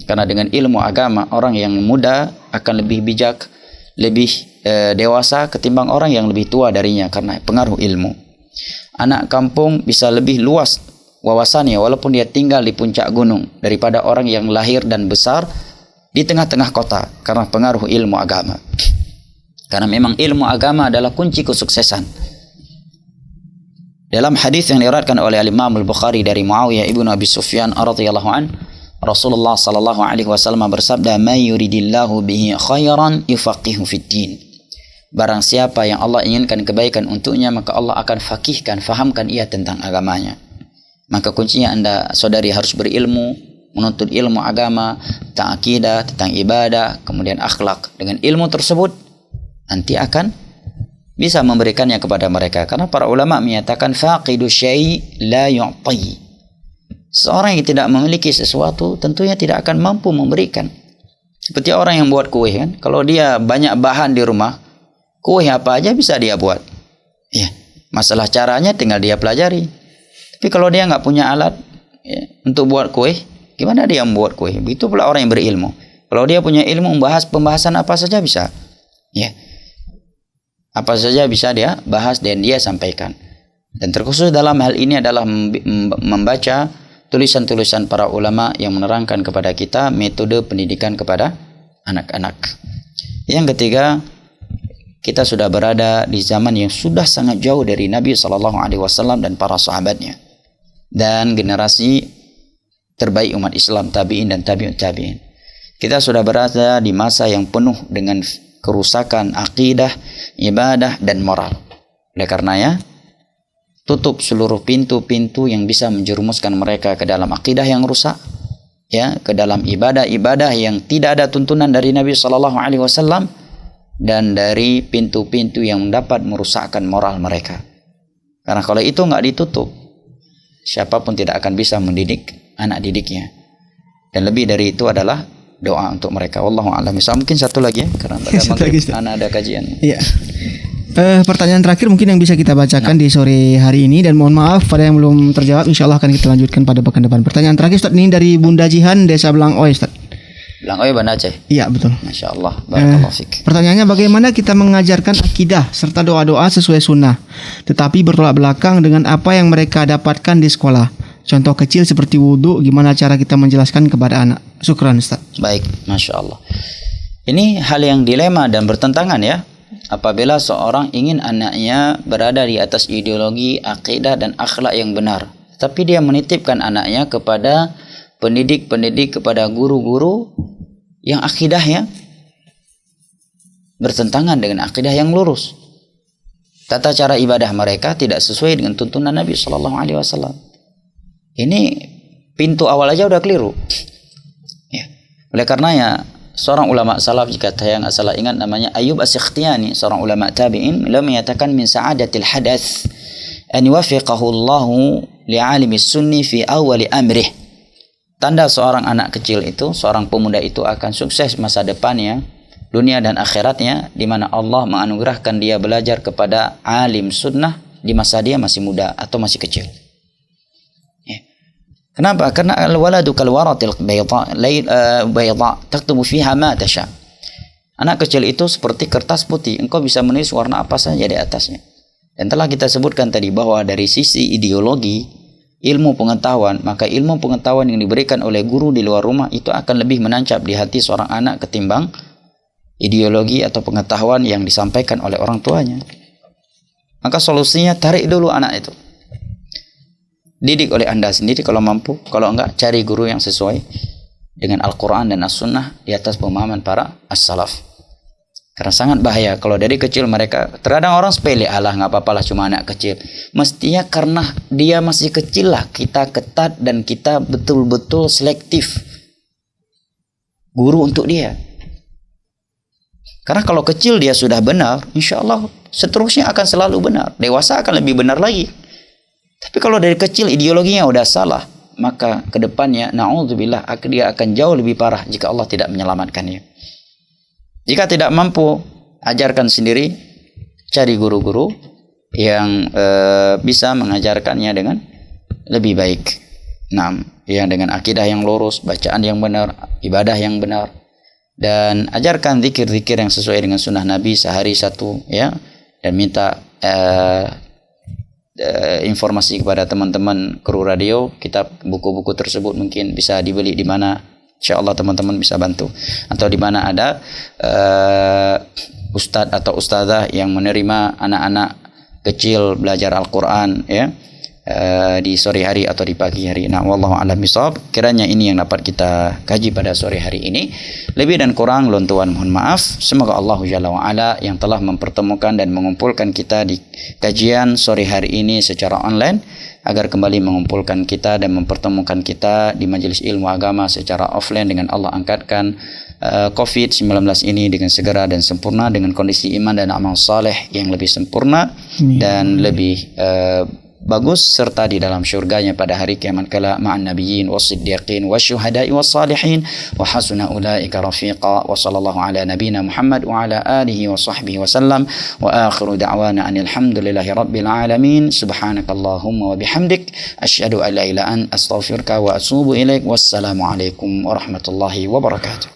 Karena dengan ilmu agama orang yang muda akan lebih bijak, lebih dewasa ketimbang orang yang lebih tua darinya karena pengaruh ilmu. Anak kampung bisa lebih luas wawasannya walaupun dia tinggal di puncak gunung daripada orang yang lahir dan besar di tengah-tengah kota karena pengaruh ilmu agama. Karena memang ilmu agama adalah kunci kesuksesan. Dalam hadis yang diriwayatkan oleh Imam Al-Bukhari dari Muawiyah ibnu Abi Sufyan radhiyallahu an, Rasulullah sallallahu alaihi wasallam bersabda, "May yuridillahu bihi khairan yufaqihu fid din." Barang siapa yang Allah inginkan kebaikan untuknya, maka Allah akan fakihkan, fahamkan ia tentang agamanya. Maka kuncinya Anda saudari harus berilmu, menuntut ilmu agama, tentang akidah, tentang ibadah, kemudian akhlak. Dengan ilmu tersebut nanti akan bisa memberikannya kepada mereka. Karena para ulama menyatakan faqidu syai' la yu'ti. Seorang yang tidak memiliki sesuatu tentunya tidak akan mampu memberikan. Seperti orang yang buat kue kan, kalau dia banyak bahan di rumah, kue apa aja bisa dia buat. Ya, masalah caranya tinggal dia pelajari. Tapi kalau dia nggak punya alat ya, untuk buat kue, gimana dia membuat kue? Begitu pula orang yang berilmu. Kalau dia punya ilmu, membahas pembahasan apa saja bisa. Ya. Apa saja bisa dia bahas dan dia sampaikan. Dan terkhusus dalam hal ini adalah membaca tulisan-tulisan para ulama yang menerangkan kepada kita metode pendidikan kepada anak-anak. Yang ketiga, kita sudah berada di zaman yang sudah sangat jauh dari Nabi SAW dan para sahabatnya. Dan generasi terbaik umat Islam, tabi'in dan tabi'ut tabi'in. Kita sudah berada di masa yang penuh dengan kerusakan akidah, ibadah dan moral. Oleh karenanya, tutup seluruh pintu-pintu yang bisa menjerumuskan mereka ke dalam akidah yang rusak, ya, ke dalam ibadah-ibadah yang tidak ada tuntunan dari Nabi SAW, dan dari pintu-pintu yang dapat merusakkan moral mereka. Karena kalau itu nggak ditutup, siapapun tidak akan bisa mendidik anak didiknya. Dan lebih dari itu adalah doa untuk mereka. Wallahu a'lam bishawab. Mungkin satu lagi ya, karena pada ada kajian. Iya. Pertanyaan terakhir mungkin yang bisa kita bacakan di sore hari ini, dan mohon maaf pada yang belum terjawab, insyaallah akan kita lanjutkan pada pekan depan. Pertanyaan terakhir Ustaz, ini dari Bunda Jihan, Desa Belangoy Ustaz. Belangoy Banda Aceh. Iya, betul. Masyaallah, barakallahu fik. Pertanyaannya, bagaimana kita mengajarkan akidah serta doa-doa sesuai sunnah, tetapi bertolak belakang dengan apa yang mereka dapatkan di sekolah? Contoh kecil seperti wudhu, gimana cara kita menjelaskan kepada anak? Syukran Ustaz. Baik, Masya Allah. Ini hal yang dilema dan bertentangan ya. Apabila seorang ingin anaknya berada di atas ideologi, akidah dan akhlak yang benar, tapi dia menitipkan anaknya kepada pendidik-pendidik, kepada guru-guru yang akidahnya bertentangan dengan akidah yang lurus. Tata cara ibadah mereka tidak sesuai dengan tuntunan Nabi SAW. Ini pintu awal aja udah keliru. Ya. Oleh karenanya seorang ulama salaf, jika saya nggak salah ingat namanya Ayyub As-Sikhtiyani, seorang ulama tabi'in, beliau menyatakan min sa'adatil hadath an yuwaffiqahu Allahu li'alimi sunni fi awali amrih. Tanda seorang anak kecil itu, seorang pemuda itu akan sukses masa depannya, dunia dan akhiratnya, di mana Allah menganugerahkan dia belajar kepada alim sunnah di masa dia masih muda atau masih kecil. Kenapa? Karena al-waladu kal-waratil bayda taktubu fiha ma tasha. Anak kecil itu seperti kertas putih, engkau bisa menulis warna apa saja di atasnya. Dan telah kita sebutkan tadi bahwa dari sisi ideologi, ilmu pengetahuan, maka ilmu pengetahuan yang diberikan oleh guru di luar rumah itu akan lebih menancap di hati seorang anak ketimbang ideologi atau pengetahuan yang disampaikan oleh orang tuanya. Maka solusinya tarik dulu anak itu. Didik oleh Anda sendiri kalau mampu, kalau enggak cari guru yang sesuai dengan Al-Quran dan As-Sunnah di atas pemahaman para As-Salaf. Karena sangat bahaya kalau dari kecil mereka, terkadang orang sepele, alah nggak apa-apa lah cuma anak kecil. Mestinya karena dia masih kecil lah kita ketat dan kita betul-betul selektif guru untuk dia. Karena kalau kecil dia sudah benar, insya Allah seterusnya akan selalu benar. Dewasa akan lebih benar lagi. Tapi kalau dari kecil ideologinya udah salah, maka kedepannya na'udzubillah dia akan jauh lebih parah jika Allah tidak menyelamatkannya. Jika tidak mampu, ajarkan sendiri, cari guru-guru yang bisa mengajarkannya dengan lebih baik. Nah, yang dengan akidah yang lurus, bacaan yang benar, ibadah yang benar, dan ajarkan zikir-zikir yang sesuai dengan sunnah Nabi sehari satu, ya, dan minta informasi kepada teman-teman kru radio, kitab buku-buku tersebut mungkin bisa dibeli di mana, insyaallah teman-teman bisa bantu, atau di mana ada ustadz atau ustazah yang menerima anak-anak kecil belajar Al-Quran, ya, di sore hari atau di pagi hari. Nah, wallahu a'lam bishawab. Kiranya ini yang dapat kita kaji pada sore hari ini. Lebih dan kurang lon tuan mohon maaf. Semoga Allah Jalla wa Ala yang telah mempertemukan dan mengumpulkan kita di kajian sore hari ini secara online, agar kembali mengumpulkan kita dan mempertemukan kita di majelis ilmu agama secara offline dengan Allah angkatkan COVID-19 ini dengan segera dan sempurna, dengan kondisi iman dan amal saleh yang lebih sempurna dan lebih bagus, serta di dalam syurganya pada hari kiamat kala ma'an nabiyyin was-siddiqin wasyuhada'i was-salihin wa hasuna ulaika rafiqa. Wa sallallahu ala nabiyyina Muhammad wa ala alihi wa sahbihi wa sallam wa akhiru da'wana anil hamdulillahi rabbil alamin. Subhanakallahumma wa bihamdik asyhadu an la ilaha illa anta astaghfiruka wa atubu ilaik. Wassalamu alaikum warahmatullahi wabarakatuh.